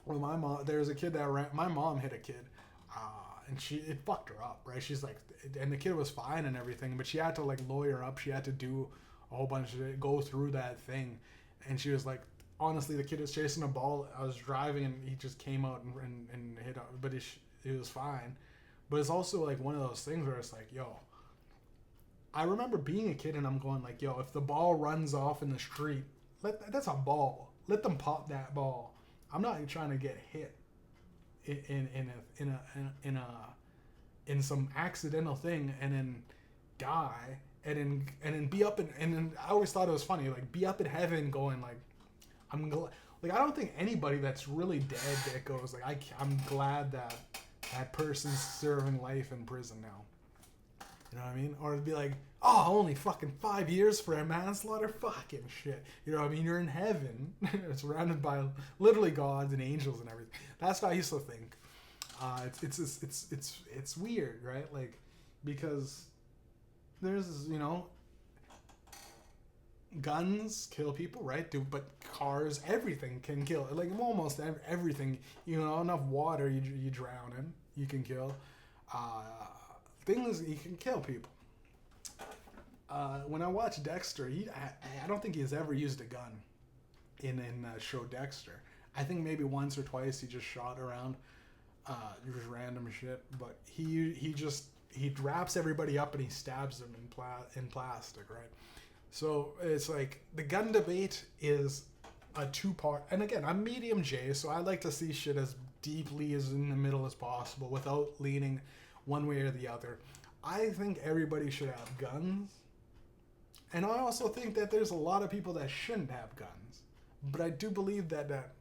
Well, my mom, there's a kid that my mom hit a kid, and it fucked her up, right? She's like, and the kid was fine and everything, but she had to like lawyer up. She had to do a whole bunch of it, go through that thing, and she was like, honestly, the kid was chasing a ball. I was driving, and he just came out and hit up, but it was fine. But it's also like one of those things where it's like, yo, I remember being a kid, and I'm going like, yo, if the ball runs off in the street, that's a ball. Let them pop that ball. I'm not trying to get hit in some accidental thing and then die and then be up and then I always thought it was funny, like, be up in heaven going like, I'm glad. Like, I don't think anybody that's really dead that goes like, I'm glad that person's serving life in prison now. You know what I mean? Or it'd be like, oh, only fucking 5 years for a manslaughter? Fucking shit. You know what I mean? You're in heaven. Surrounded by literally gods and angels and everything. That's what I used to think. It's weird, right? Like, because there's, you know, guns kill people, right? But cars, everything can kill. Like, almost everything. You know, enough water you drown in, you can kill. Things you can kill people. When I watch Dexter, I don't think he's ever used a gun in the show Dexter. I think maybe once or twice he just shot around. just random shit. But he wraps everybody up and he stabs them in plastic, right? So it's like the gun debate is a two-part. And again, I'm Mediumjay, so I like to see shit as deeply as in the middle as possible without leaning one way or the other. I think everybody should have guns. And I also think that there's a lot of people that shouldn't have guns. But I do believe that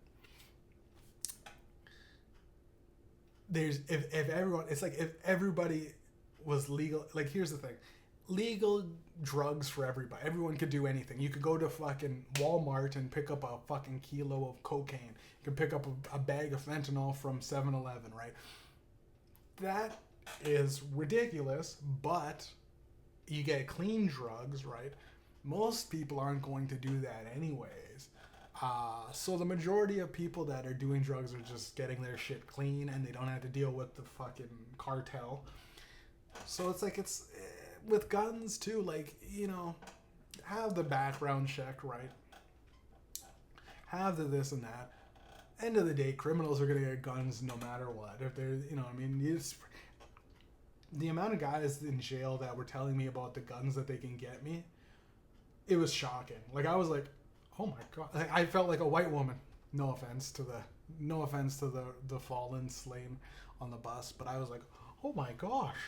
there's if everyone, it's like if everybody was legal, like here's the thing. Legal drugs for everybody. Everyone could do anything. You could go to fucking Walmart and pick up a fucking kilo of cocaine. You could pick up a bag of fentanyl from 7-Eleven, right? That is ridiculous, but you get clean drugs, right? Most people aren't going to do that anyways. So the majority of people that are doing drugs are just getting their shit clean and they don't have to deal with the fucking cartel. So it's like it's with guns too, like, you know, have the background check, right? Have the this and that. End of the day, criminals are going to get guns no matter what. If they're, you know, I mean, it's, the amount of guys in jail that were telling me about the guns that they can get me, it was shocking. Like, I was like, oh my God. Like, I felt like a white woman. No offense to the fallen slain on the bus, but I was like, oh my gosh.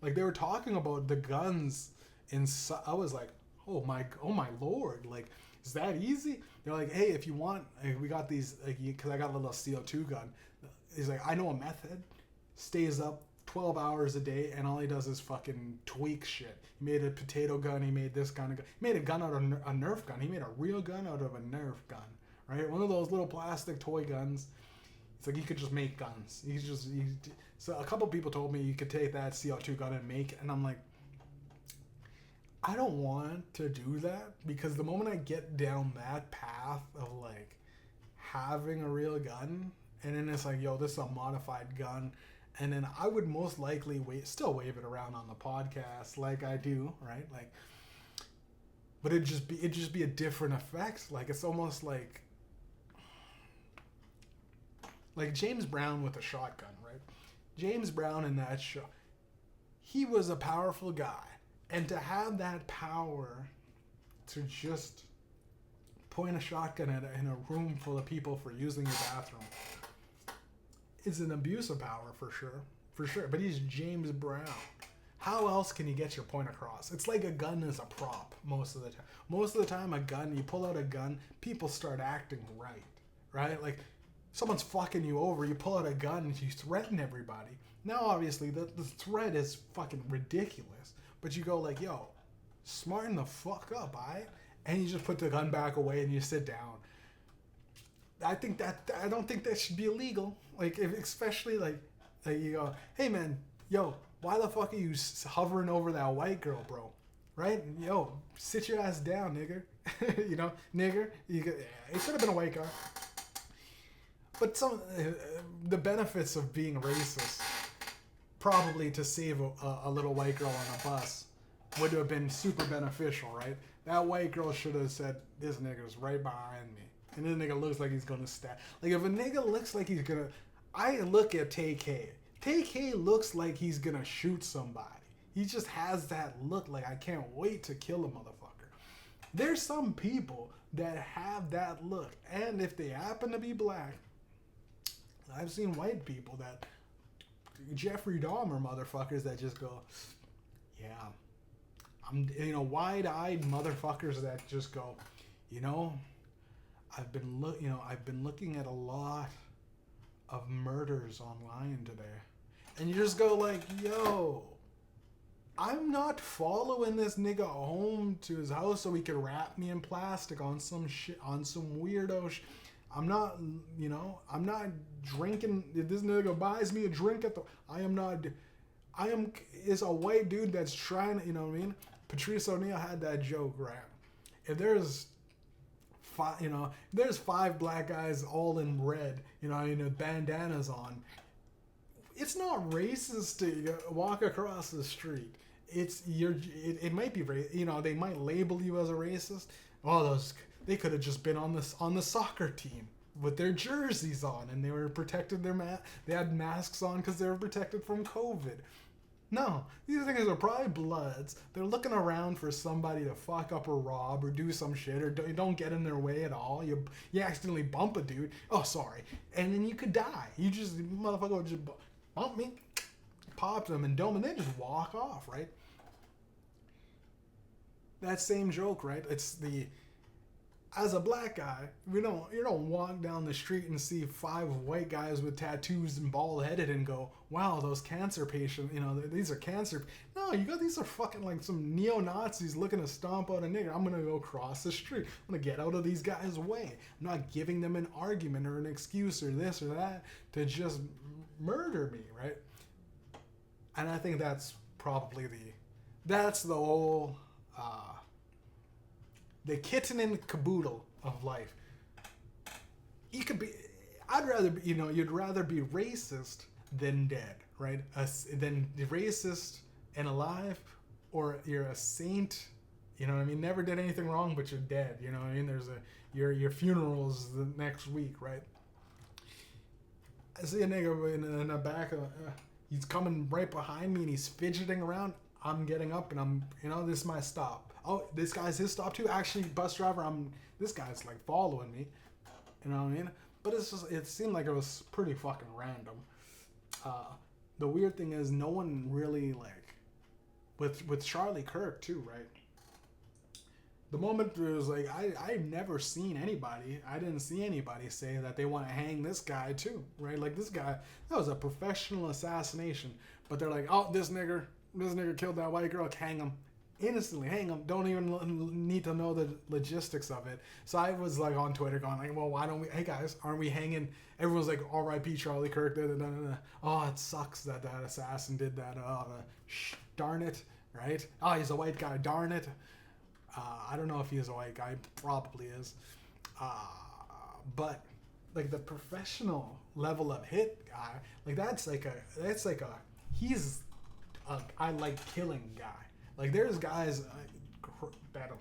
Like, they were talking about the guns I was like, oh my Lord. Like, is that easy? They're like, hey, if you want, like, we got these, like, because I got a little CO2 gun. He's like, I know a method. Stays up 12 hours a day, and all he does is fucking tweak shit. He made a potato gun. He made this kind of gun. He made a gun out of a Nerf gun. He made a real gun out of a Nerf gun, right? One of those little plastic toy guns. It's like you could just make guns. So a couple people told me you could take that CO2 gun and make it, and I'm like, I don't want to do that, because the moment I get down that path of like having a real gun, and then it's like, yo, this is a modified gun, and then I would most likely still wave it around on the podcast like I do, right? Like, but it'd just be a different effect. Like, it's almost like James Brown with a shotgun, right? James Brown in that show, he was a powerful guy. And to have that power to just point a shotgun in a room full of people for using your bathroom is an abuse of power for sure. But he's James Brown. How else can you get your point across? It's like a gun is a prop most of the time. Most of the time, a gun, you pull out a gun, people start acting right? Like, someone's fucking you over, you pull out a gun and you threaten everybody. Now, obviously, the threat is fucking ridiculous. But you go like, yo, smarten the fuck up, alright? And you just put the gun back away and you sit down. I don't think that should be illegal. Like, especially like you go, hey man, yo, why the fuck are you hovering over that white girl, bro? Right? Yo, sit your ass down, nigger. You know, nigger. It should have been a white guy. But the benefits of being racist, probably to save a little white girl on a bus, would have been super beneficial, right? That white girl should have said, this nigga's right behind me. And this nigga looks like he's gonna stab. Like, if a nigga looks like he's gonna... I look at Tay-K. Tay-K looks like he's gonna shoot somebody. He just has that look like, I can't wait to kill a motherfucker. There's some people that have that look. And if they happen to be black, I've seen white people that... Jeffrey Dahmer motherfuckers that just go, yeah, I'm, you know, wide-eyed motherfuckers that just go, you know, I've been looking at a lot of murders online today, and you just go like, yo, I'm not following this nigga home to his house so he can wrap me in plastic on some shit, on some weirdo shit. I'm not drinking. If this nigga buys me a drink is a white dude that's trying to, you know what I mean? Patrice O'Neal had that joke, right? If there's five black guys all in red, you know, with bandanas on, it's not racist to walk across the street. It might be, you know, they might label you as a racist. Oh, they could have just been on the soccer team. with their jerseys on, and they were protected. They had masks on because they were protected from COVID. No, these things are probably bloods. They're looking around for somebody to fuck up or rob or do some shit, or don't get in their way at all. You accidentally bump a dude. Oh, sorry. And then you could die. You just, motherfucker would just bump me, pop them and dome, and then just walk off, right? That same joke, right? As a black guy, you don't walk down the street and see 5 white guys with tattoos and bald headed and go, wow, those cancer patients, these are cancer. No, these are fucking like some neo-Nazis looking to stomp out a nigger. I'm gonna go cross the street. I'm gonna get out of these guys' way. I'm not giving them an argument or an excuse or this or that to just murder me, right? And I think that's probably the whole the kitten and caboodle of life. You'd rather be racist than dead, right? Than racist and alive, or you're a saint, you know what I mean? Never did anything wrong, but you're dead, you know what I mean? Your funeral's the next week, right? I see a nigga in the back of, he's coming right behind me and he's fidgeting around. I'm getting up and I'm, this is my stop. Oh, this guy's his stop too. Actually, bus driver, this guy's like following me. You know what I mean? But it seemed like it was pretty fucking random. The weird thing is no one really with Charlie Kirk too, right? The moment it was like, I've never seen anybody, I didn't see anybody say that they want to hang this guy too, right? Like this guy, that was a professional assassination. But they're like, oh, this nigger killed that white girl, hang him. Instantly hang him. Don't even need to know the logistics of it. So I was like on Twitter going like, well, why don't we, hey guys, aren't we hanging? Everyone's like, R.I.P. Charlie Kirk. Oh, it sucks that assassin did that. Darn it, right? Oh, he's a white guy. Darn it. I don't know if he is a white guy. Probably is. But like the professional level of hit guy, like he's a I like killing guy. Like there's guys that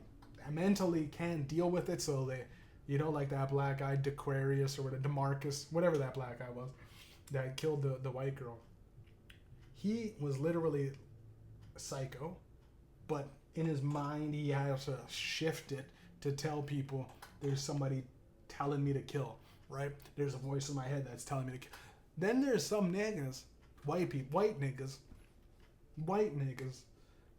mentally can't deal with it, so they, like that black guy DeQuarius or whatever, DeMarcus, whatever that black guy was, that killed the white girl. He was literally psycho, but in his mind he had to shift it to tell people there's somebody telling me to kill, right? There's a voice in my head that's telling me to kill. Then there's some niggas, white niggas,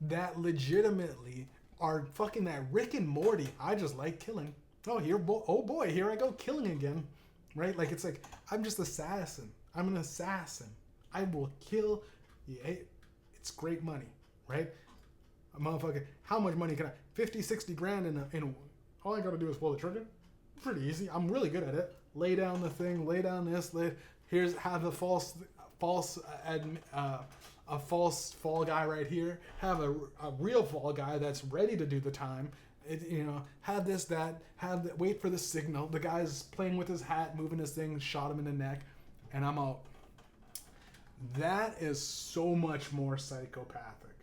that legitimately are fucking that Rick and Morty. I just like killing. Oh, here I go killing again, right? Like it's like I'm just assassin. I'm an assassin. I will kill. Yeah, it's great money, right? A motherfucker. How much money can I? 50, 60 grand in a. All I gotta do is pull the trigger. Pretty easy. I'm really good at it. Lay down the thing. Lay down this. Have a false fall guy right here, have a real fall guy that's ready to do the time. Have this, that, wait for the signal. The guy's playing with his hat, moving his thing, shot him in the neck, and I'm out. That is so much more psychopathic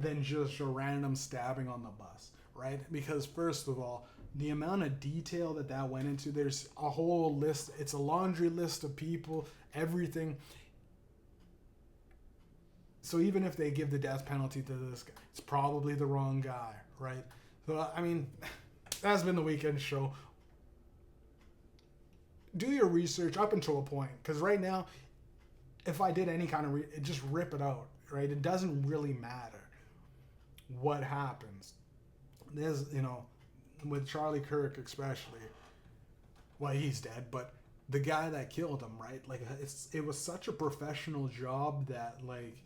than just a random stabbing on the bus, right? Because first of all, the amount of detail that went into, there's a whole list. It's a laundry list of people, everything. So even if they give the death penalty to this guy, it's probably the wrong guy, right? So, I mean, that's been the weekend show. Do your research up until a point. Because right now, if I did any kind of just rip it out, right? It doesn't really matter what happens. There's, with Charlie Kirk especially, well, he's dead, but the guy that killed him, right? Like, it was such a professional job that, like,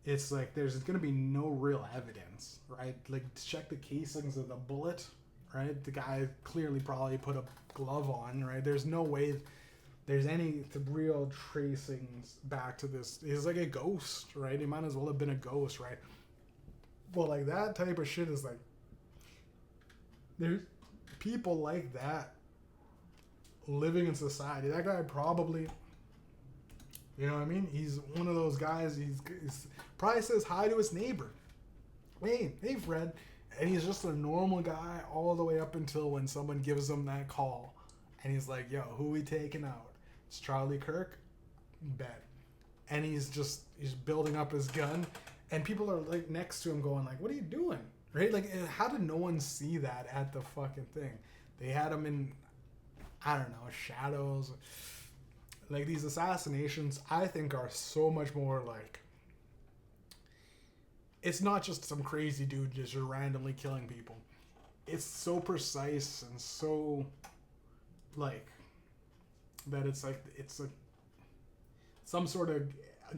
it's like there's going to be no real evidence, right? Like, check the casings of the bullet, right? The guy clearly probably put a glove on, right? There's no way there's any real tracings back to this. He's like a ghost, right? He might as well have been a ghost, right? Well, like, that type of shit is like, there's people like that living in society. That guy probably, you know what I mean? He's one of those guys, he's probably says hi to his neighbor. Hey Fred. And he's just a normal guy all the way up until when someone gives him that call. And he's like, yo, who we taking out? It's Charlie Kirk? Bet. And he's building up his gun. And people are like next to him going like, what are you doing? Right? Like, how did no one see that at the fucking thing? They had him in, I don't know, shadows. Like, these assassinations, I think, are so much more like, it's not just some crazy dude just randomly killing people. It's so precise and so, like, that it's like, it's a, some sort of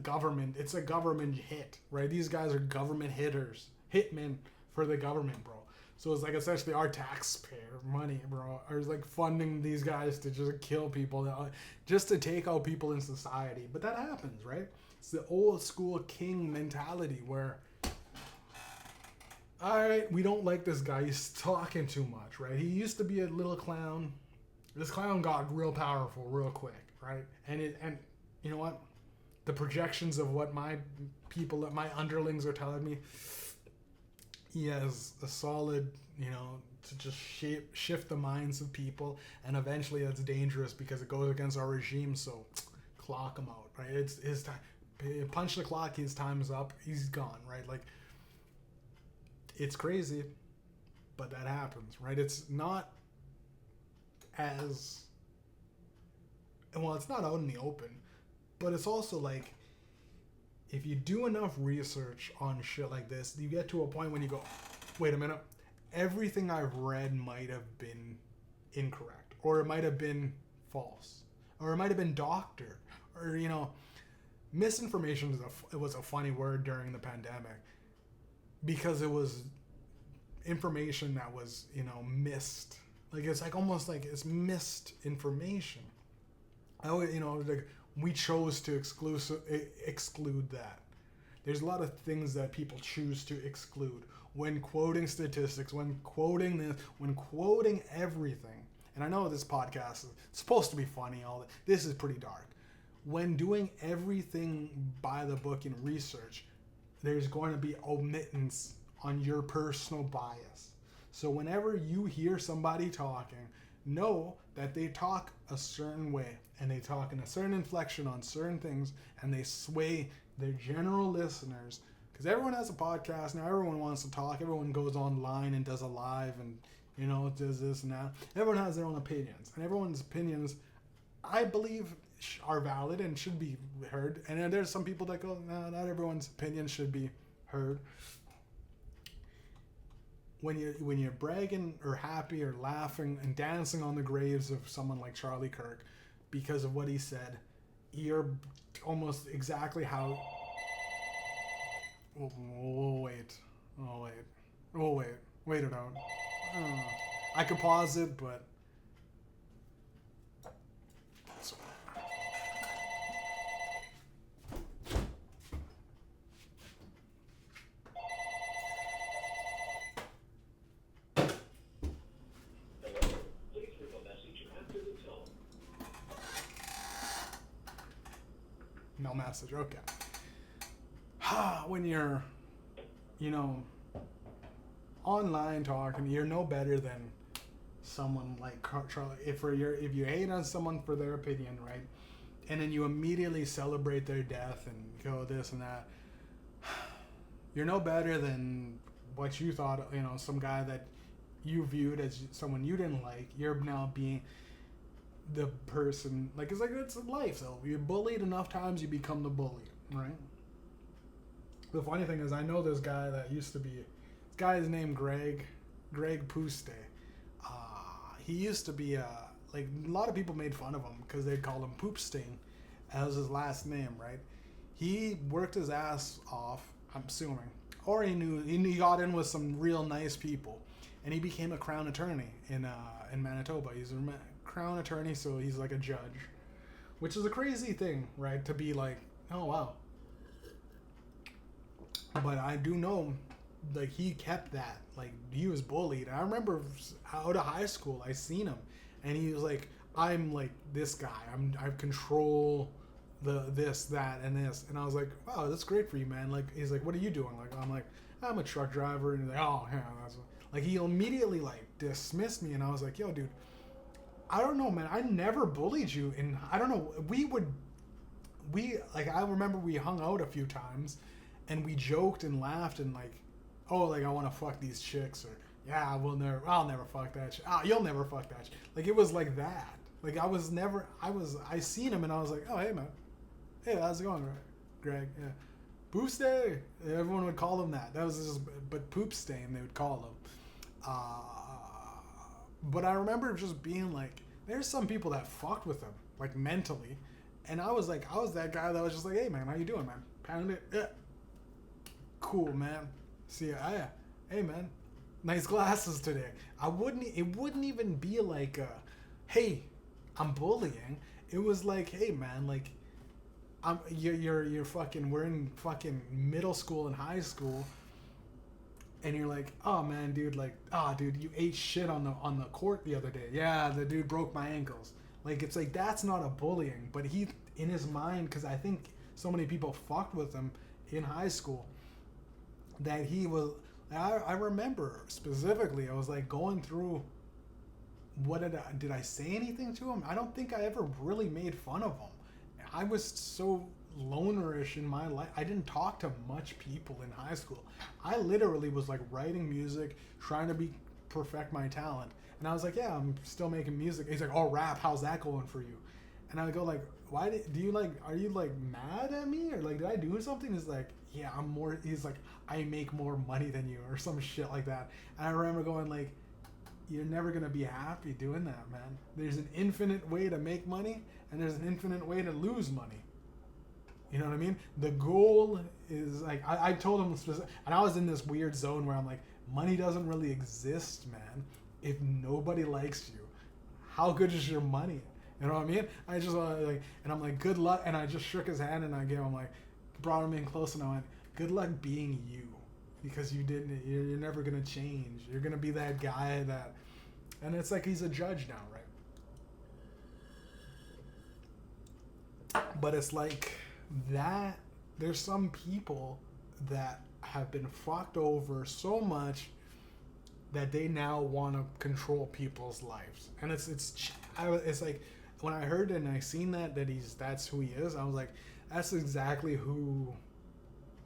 government, it's a government hit, right? These guys are government hitters, hitmen for the government, bro. So it's like essentially our taxpayer money, bro, are like funding these guys to just kill people, just to take out people in society. But that happens, right? It's the old school king mentality where, all right, we don't like this guy. He's talking too much, right? He used to be a little clown. This clown got real powerful real quick, right? And you know what? The projections of what my people, my underlings are telling me, he has a solid, you know, to just shift the minds of people, and eventually that's dangerous because it goes against our regime. So clock him out, right? It's his time. Punch the clock. His time's up. He's gone, right? Like, it's crazy, but that happens, right? It's not as, well, it's not out in the open, but it's also like, if you do enough research on shit like this, you get to a point when you go, wait a minute, everything I've read might have been incorrect, or it might have been false, or it might have been doctored, or, you know, misinformation was a funny word during the pandemic, because it was information that was, you know, missed. Like, it's like almost like it's missed information. You know, like, we chose to exclude that. There's a lot of things that people choose to exclude when quoting statistics, when quoting this, when quoting everything. And I know this podcast is supposed to be funny. This is pretty dark. When doing everything by the book in research, there's going to be omittance on your personal bias. So whenever you hear somebody talking, know that they talk a certain way, and they talk in a certain inflection on certain things, and they sway their general listeners. Because everyone has a podcast now, everyone wants to talk, everyone goes online and does a live and, you know, does this and that. Everyone has their own opinions, and everyone's opinions, I believe, are valid and should be heard. And then there's some people that go, no, not everyone's opinion should be heard. When you're bragging or happy or laughing and dancing on the graves of someone like Charlie Kirk because of what he said, you're almost exactly how. Wait it out. I could pause it, but. No message, okay. When you're, you know, online talking, you're no better than someone like Charlie. If you hate on someone for their opinion, right, and then you immediately celebrate their death and go this and that, you're no better than what you thought, you know, some guy that you viewed as someone you didn't like. You're now being the person, like, it's life. So you're bullied enough times, you become the bully, right? The funny thing is, I know this guy that used to be, this guy is named Greg Puste. He used to be like, a lot of people made fun of him because they called him Poopstain as his last name, right? He worked his ass off, I'm assuming, or he got in with some real nice people, and he became a crown attorney in Manitoba. He's a crown attorney, so he's like a judge, which is a crazy thing, right? To be like, oh wow. But I do know, like, he kept that. Like, he was bullied. I remember out of high school, I seen him, and he was like, I'm like this guy. I control the this, that, and this. And I was like, wow, that's great for you, man. Like, he's like, what are you doing? Like, I'm like, I'm a truck driver. And he's like, oh yeah, that's like, he immediately like dismissed me, and I was like, yo, dude, I don't know, man. I never bullied you, and I don't know. I remember we hung out a few times, and we joked and laughed and like, oh, like I want to fuck these chicks, or yeah, I'll never fuck that shit. Oh, you'll never fuck that shit. Like it was like that. Like I seen him and I was like, oh hey man, hey how's it going, Greg? Yeah, Poop Stay. Everyone would call him that. That was just, but Poop Stain they would call him. But I remember just being like, there's some people that fucked with him, like mentally. And I was that guy that was just like, hey man, how you doing, man? Pound it. Yeah. Cool, man. See ya. Yeah. Hey man, nice glasses today. It wouldn't even be like, hey, I'm bullying. It was like, hey man, like, you're fucking, we're in fucking middle school and high school. And you're like, oh man, dude, like, dude, you ate shit on the court the other day. Yeah, the dude broke my ankles. Like, it's like, that's not a bullying. But he, in his mind, because I think so many people fucked with him in high school, that he was, I remember specifically, I was like going through, did I say anything to him? I don't think I ever really made fun of him. I was so lonerish in my life. I didn't talk to much people in high school. I literally was like writing music, trying to perfect my talent. And I was like, yeah, I'm still making music. He's like, oh, rap, how's that going for you? And I would go like, are you like mad at me? Or like, did I do something? He's like, yeah, he's like, I make more money than you or some shit like that. And I remember going like, you're never going to be happy doing that, man. There's an infinite way to make money and there's an infinite way to lose money. You know what I mean? The goal is like, I told him, and I was in this weird zone where I'm like, money doesn't really exist, man. If nobody likes you, how good is your money? You know what I mean? I just like, and I'm like, good luck. And I just shook his hand and I gave him like, brought him in close and I went, good luck being you, because you're never gonna change. You're gonna be that guy that, and it's like he's a judge now, right? But it's like that. There's some people that have been fucked over so much that they now want to control people's lives, and it's like when I heard and I seen that's who he is, I was like, that's exactly who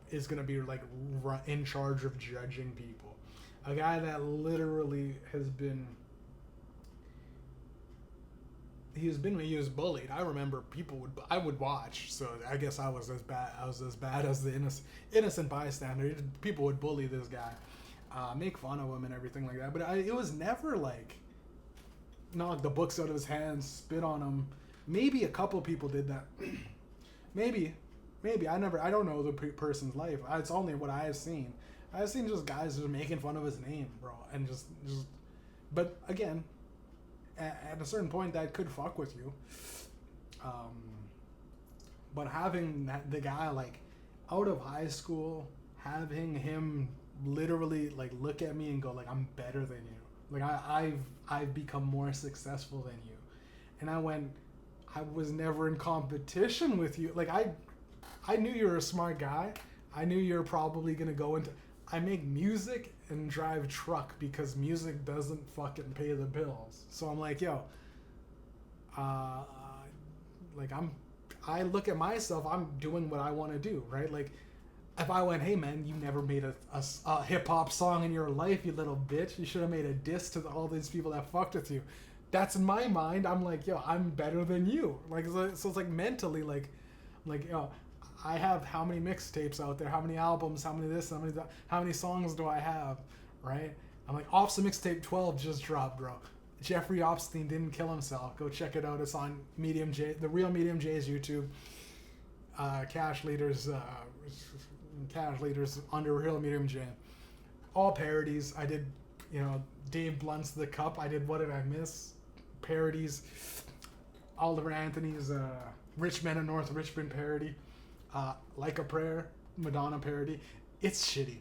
is gonna be like in charge of judging people. A guy that literally he was bullied. I remember I would watch, so I guess I was as bad as the innocent bystander. People would bully this guy, make fun of him and everything like that. But it was never like knock the books out of his hands, spit on him. Maybe a couple people did that. maybe I don't know the person's life. It's only what I've seen. I've seen just guys just making fun of his name, bro, and just. But again, at a certain point, that could fuck with you. But having the guy like out of high school, having him literally like look at me and go like, I'm better than you. Like I've become more successful than you. And I was never in competition with you. Like I knew you were a smart guy. I knew you were probably gonna go into. I make music and drive truck because music doesn't fucking pay the bills. So I'm like, yo, like I look at myself. I'm doing what I want to do, right? Like, if I went, hey man, you never made a hip hop song in your life, you little bitch. You should have made a diss to all these people that fucked with you. That's in my mind. I'm like, yo, I'm better than you. Like, so it's like mentally, like, yo, I have how many mixtapes out there? How many albums? How many this? How many songs do I have? Right? I'm like, Ops mixtape 12 just dropped, bro. Jeffrey Opstein didn't kill himself. Go check it out. It's on Mediumjay, the real Mediumjay's YouTube. Cash Leaders under real Mediumjay. All parodies. I did, Dave Blunt's The Cup. I did What Did I Miss? Parodies. Oliver Anthony's Rich Men of North Richmond parody. Like a Prayer, Madonna parody. It's shitty.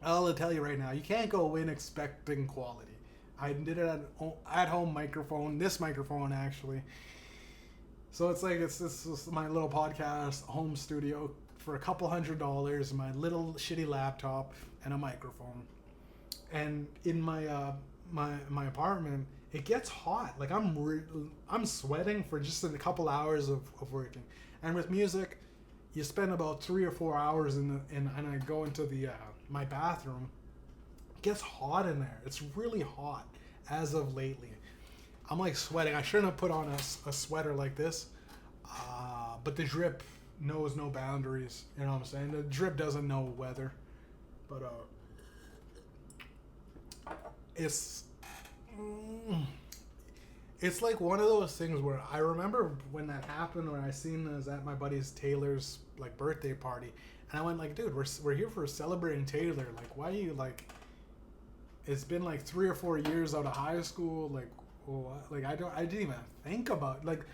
I'll tell you right now, you can't go in expecting quality. I did it at home microphone, this microphone actually. So it's like, this is my little podcast home studio for a couple $100, my little shitty laptop and a microphone. And in my my apartment, it gets hot. Like I'm sweating for just a couple hours of working. And with music, you spend about 3 or 4 hours and I go into the my bathroom. It gets hot in there. It's really hot as of lately. I'm like sweating. I shouldn't have put on a sweater like this, but the drip knows no boundaries. You know what I'm saying? The drip doesn't know weather, but it's like one of those things where I remember when that happened, when I seen it was at my buddy's Taylor's like birthday party, and I went like, dude, we're here for celebrating Taylor. Like, why are you like? It's been like 3 or 4 years out of high school. Like, what? Like I didn't even think about like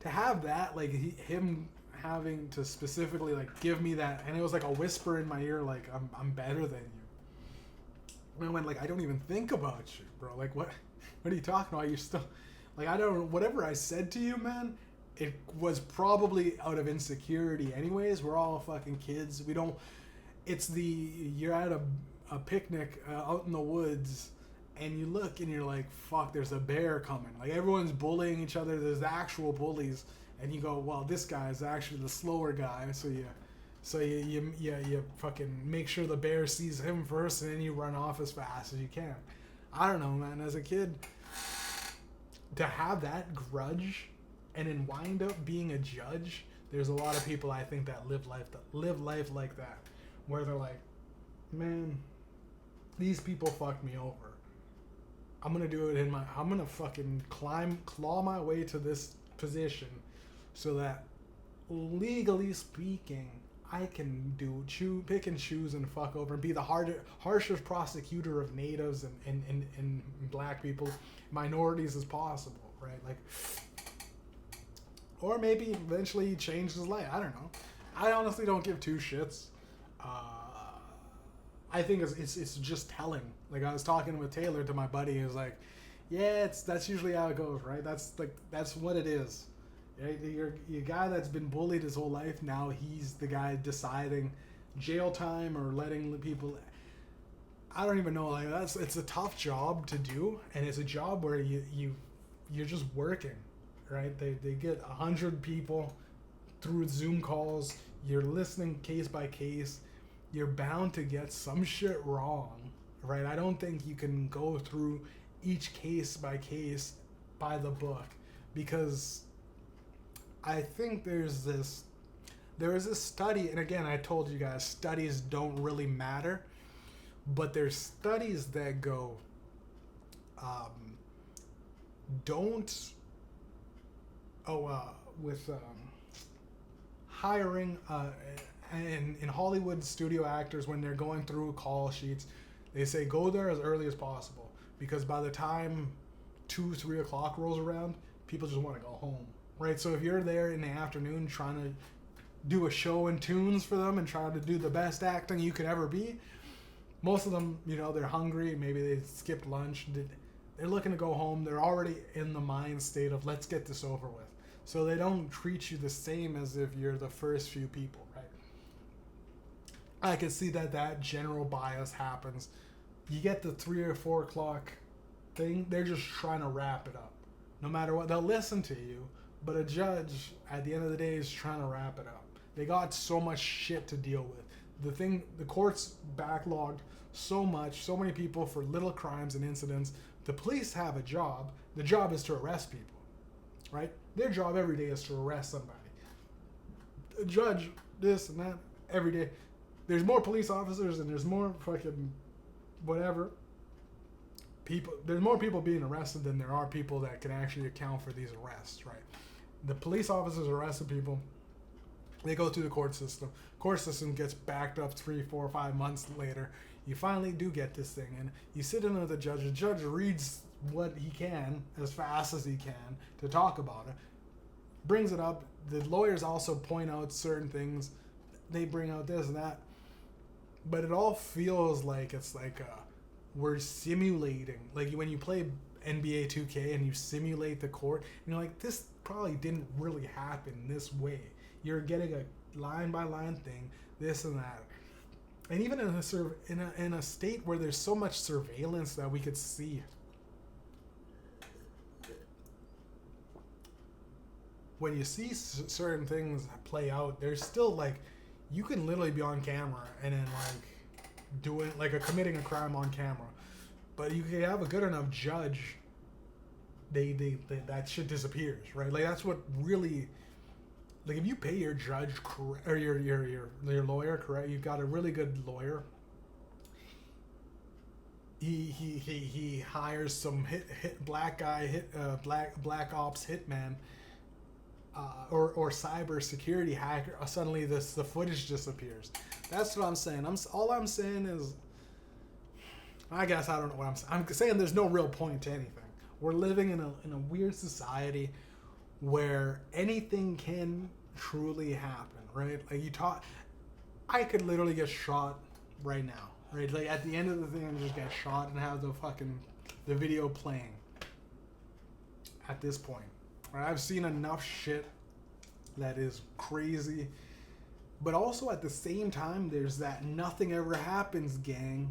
to have that, like him having to specifically like give me that, and it was like a whisper in my ear, like I'm better than you. And I went like, I don't even think about you, bro. Like what are you talking about? You're still like, I don't, whatever I said to you, man, it was probably out of insecurity anyways. We're all fucking kids. We don't, it's you're at a picnic out in the woods, and you look and you're like, fuck, there's a bear coming. Like everyone's bullying each other. There's actual bullies. And you go, well, this guy is actually the slower guy. So you fucking make sure the bear sees him first, and then you run off as fast as you can. I don't know, man. As a kid, to have that grudge and then wind up being a judge, there's a lot of people I think that live life like that, where they're like, man, these people fucked me over. I'm gonna do it I'm gonna fucking claw my way to this position so that legally speaking, I can pick and choose and fuck over and be the harshest prosecutor of natives and black people, minorities as possible, right? Like, or maybe eventually change his life. I don't know. I honestly don't give two shits. I think it's just telling. Like I was talking with Taylor, to my buddy, he was like, yeah, that's usually how it goes, right? That's what it is. You're a guy that's been bullied his whole life. Now he's the guy deciding jail time or letting the people. I don't even know. Like it's a tough job to do, and it's a job where you're just working, right? They get 100 people through Zoom calls. You're listening case by case. You're bound to get some shit wrong, right? I don't think you can go through each case by case by the book, because I think there is this study, and again, I told you guys, studies don't really matter, but there's studies that go, with hiring, in Hollywood studio actors, when they're going through call sheets, they say go there as early as possible, because by the time 2-3 o'clock rolls around, people just want to go home. Right, so if you're there in the afternoon trying to do a show and tunes for them and trying to do the best acting you could ever be, most of them, they're hungry. Maybe they skipped lunch. They're looking to go home. They're already in the mind state of let's get this over with. So they don't treat you the same as if you're the first few people, right? I can see that general bias happens. You get the 3 or 4 o'clock thing, they're just trying to wrap it up. No matter what, they'll listen to you. But a judge, at the end of the day, is trying to wrap it up. They got so much shit to deal with. The court's backlogged so many people for little crimes and incidents. The police have a job. The job is to arrest people, right? Their job every day is to arrest somebody. A judge, this and that, every day. There's more police officers and there's more fucking whatever. There's more people being arrested than there are people that can actually account for these arrests, right? The police officers arrested people. They go through the court system. Court system gets backed up 3, 4, 5 months later. You finally do get this thing, and you sit in with the judge. The judge reads what he can as fast as he can to talk about it. Brings it up. The lawyers also point out certain things. They bring out this and that. But it all feels like it's like we're simulating. Like when you play NBA 2K and you simulate the court, and you're like, this probably didn't really happen this way. You're getting a line by line thing, this and that. And even in a state where there's so much surveillance that we could see when you see certain things play out, there's still like, you can literally be on camera and then like doing like committing a crime on camera, but you can have a good enough judge. They that shit disappears, right? Like that's what really, like if you pay your judge or your lawyer, correct? You've got a really good lawyer. He hires some hit black guy black ops hitman. Or cyber security hacker, suddenly the footage disappears. That's what I'm saying. All I'm saying is, I guess I don't know what I'm saying. I'm saying there's no real point to anything. We're living in a weird society where anything can truly happen, right? Like I could literally get shot right now, right? Like at the end of the thing, I just get shot and have the video playing. At this point. I've seen enough shit that is crazy, but also at the same time, there's that nothing ever happens gang.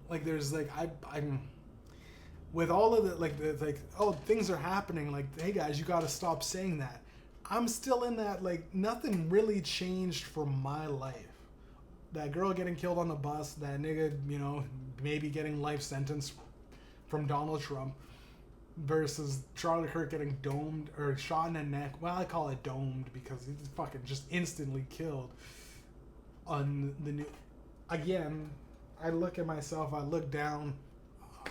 Like there's like I'm with all of the like oh, things are happening. Like, hey guys, you got to stop saying that. I'm still in that like nothing really changed for my life. That girl getting killed on the bus, that nigga, maybe getting life sentence from Donald Trump. Versus Charlie Kirk getting domed or shot in the neck. Well, I call it domed because he's fucking just instantly killed. On the new, again, I look at myself. I look down.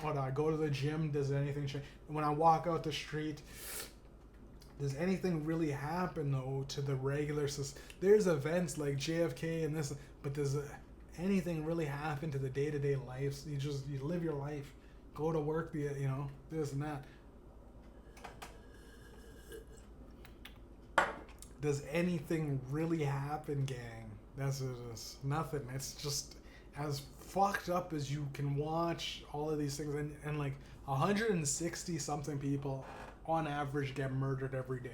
When I go to the gym, does anything change? When I walk out the street, does anything really happen though to the regular? There's events like JFK and this, but does anything really happen to the day-to-day life? You live your life. Go to work, this and that. Does anything really happen, gang? That's nothing. It's just as fucked up as you can watch all of these things. And like 160 something people on average get murdered every day.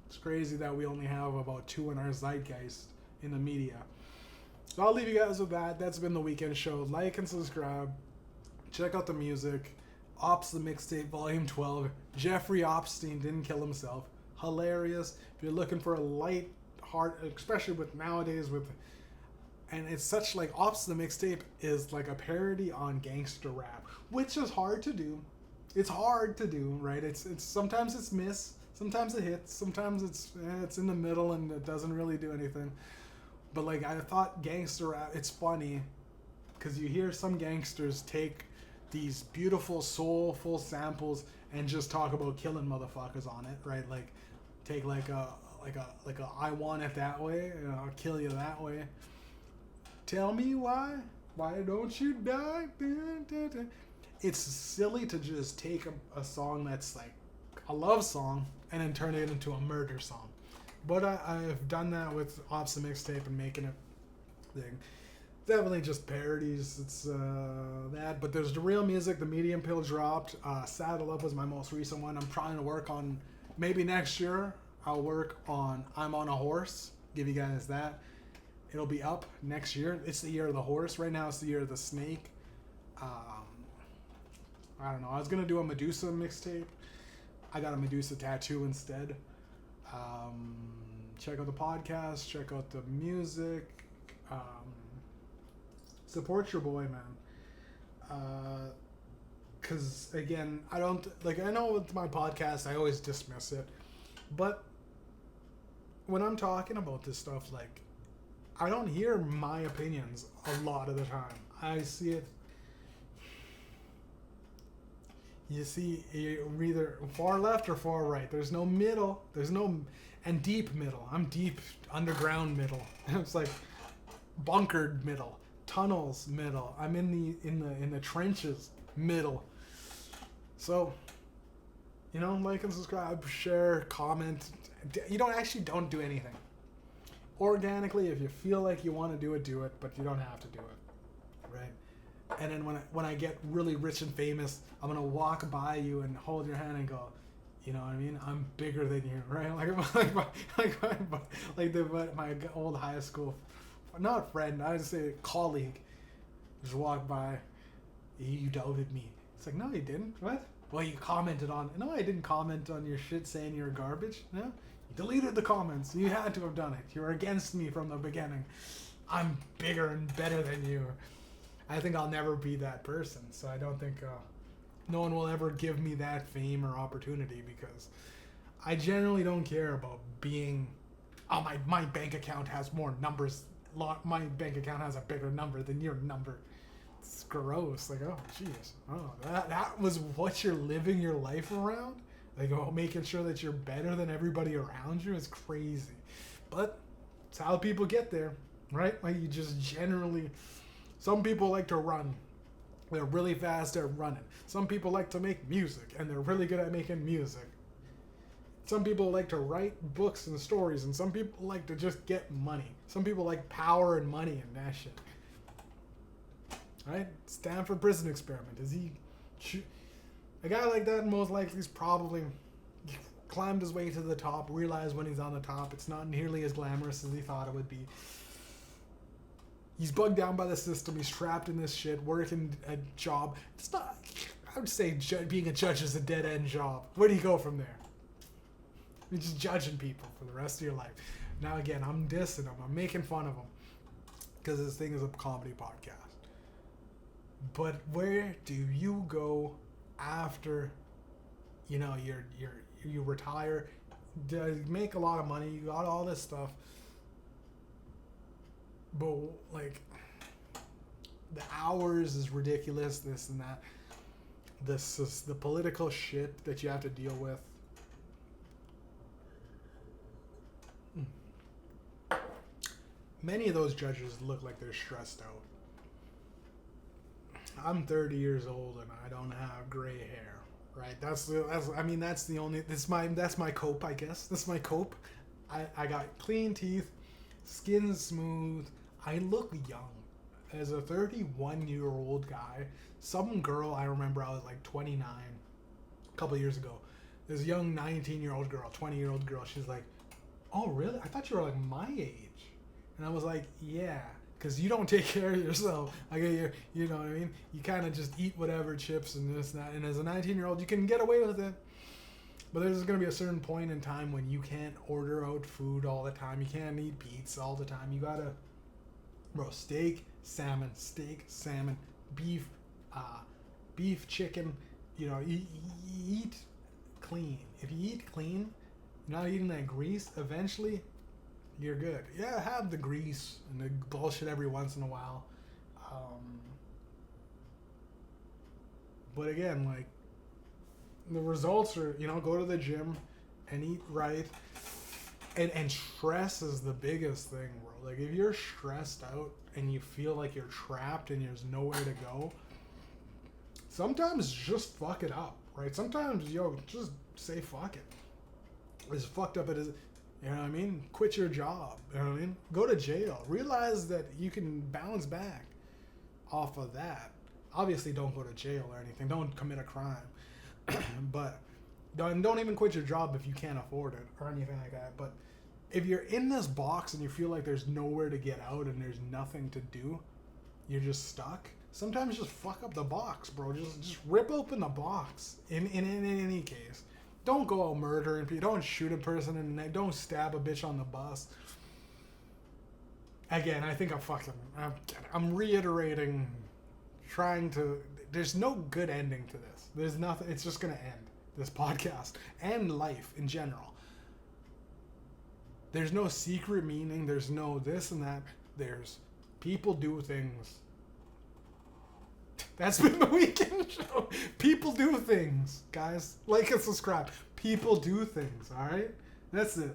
It's crazy that we only have about 2 in our zeitgeist in the media. So I'll leave you guys with that. That's been the weekend show. Like and subscribe. Check out the music. Ops the Mixtape Volume 12. Jeffrey Opstein didn't kill himself. Hilarious. If you're looking for a light heart, especially with nowadays and it's such like Ops the Mixtape is like a parody on gangster rap, which is hard to do. It's hard to do, right? It's sometimes it's miss, sometimes it hits, sometimes it's in the middle and it doesn't really do anything. But like I thought gangster rap, it's funny because you hear some gangsters take these beautiful soulful samples and just talk about killing motherfuckers on it, right? Like take like a I want it that way, I'll kill you that way. Tell me why don't you die? It's silly to just take a song that's like a love song and then turn it into a murder song. But I've done that with Ops the Mixtape and making it thing. Definitely just parodies. It's that. But there's the real music. The Medium Pill dropped. Saddle Up was my most recent one. I'm trying to work on, maybe next year, I'll work on I'm on a Horse. Give you guys that. It'll be up next year. It's the year of the horse. Right now it's the year of the snake. I don't know. I was going to do a Medusa mixtape. I got a Medusa tattoo instead. Check out the podcast. Check out the music. Support your boy, man. Because, again, I know with my podcast, I always dismiss it. But when I'm talking about this stuff, like, I don't hear my opinions a lot of the time. I see it. You see, you're either far left or far right. There's no middle. And deep middle. I'm deep underground middle. It's like bunkered middle, tunnels middle. I'm in the trenches middle. So, like and subscribe, share, comment. You don't do anything. Organically, if you feel like you want to do it, but you don't have to do it, right? And then when I get really rich and famous, I'm gonna walk by you and hold your hand and go, you know what I mean? I'm bigger than you, right? Like my old high school, not friend, I would say colleague, just walked by. You doubted me. It's like, no, you didn't. What? Well, you commented on. No, I didn't comment on your shit saying you're garbage. No, you deleted the comments. You had to have done it. You were against me from the beginning. I'm bigger and better than you. I think I'll never be that person. So I don't think no one will ever give me that fame or opportunity because I generally don't care about being. Oh, my bank account has more numbers. My bank account has a bigger number than your number. It's gross. Like, oh, jeez. Oh, that was what you're living your life around? Like, oh, making sure that you're better than everybody around you is crazy. But it's how people get there, right? Like, you just generally... Some people like to run. They're really fast at running. Some people like to make music, and they're really good at making music. Some people like to write books and stories, and some people like to just get money. Some people like power and money and that shit. Right? Stanford Prison Experiment. Is he... A guy like that most likely is probably climbed his way to the top, realized when he's on the top it's not nearly as glamorous as he thought it would be. He's bugged down by the system. He's trapped in this shit, working a job. It's not... I would say being a judge is a dead-end job. Where do you go from there? You're just judging people for the rest of your life. Now, again, I'm dissing them. I'm making fun of them. Because this thing is a comedy podcast. But where do you go after, you know, you retire, make a lot of money, you got all this stuff, but like the hours is ridiculous, this and that, this is the political shit that you have to deal with. Many of those judges look like they're stressed out. I'm 30 years old and I don't have gray hair, right? That's my cope, I guess. That's my cope. I got clean teeth, skin smooth. I look young. As a 31-year-old guy, some girl, I remember I was like 29 a couple of years ago. This young 19-year-old girl, 20-year-old girl, she's like, "Oh, really? I thought you were like my age." And I was like, "Yeah. Because you don't take care of yourself. Like, you know what I mean? You kind of just eat whatever chips and this and that. And as a 19-year-old, you can get away with it. But there's going to be a certain point in time when you can't order out food all the time. You can't eat pizza all the time. You got to, bro, steak, salmon, beef, chicken. You know, eat clean. If you eat clean, you're not eating that grease, eventually... you're good. Yeah, have the grease and the bullshit every once in a while. But again, like, the results are, you know, go to the gym and eat right. And stress is the biggest thing, bro. Like, if you're stressed out and you feel like you're trapped and there's nowhere to go, sometimes just fuck it up, right? Sometimes, just say fuck it. As fucked up it is... You know what I mean? Quit your job. You know what I mean? Go to jail. Realize that you can bounce back off of that. Obviously, don't go to jail or anything. Don't commit a crime. But don't even quit your job if you can't afford it or anything like that. But if you're in this box and you feel like there's nowhere to get out and there's nothing to do, you're just stuck. Sometimes just fuck up the box, bro. Just rip open the box. In any case. Don't go out murdering people. Don't shoot a person in the neck. Don't stab a bitch on the bus. Again, I think I'm reiterating, there's no good ending to this. There's nothing. It's just going to end, this podcast, and life in general. There's no secret meaning. There's no this and that. There's people do things. That's been the weekend show. People do things, guys. Like and subscribe. People do things, all right? That's it.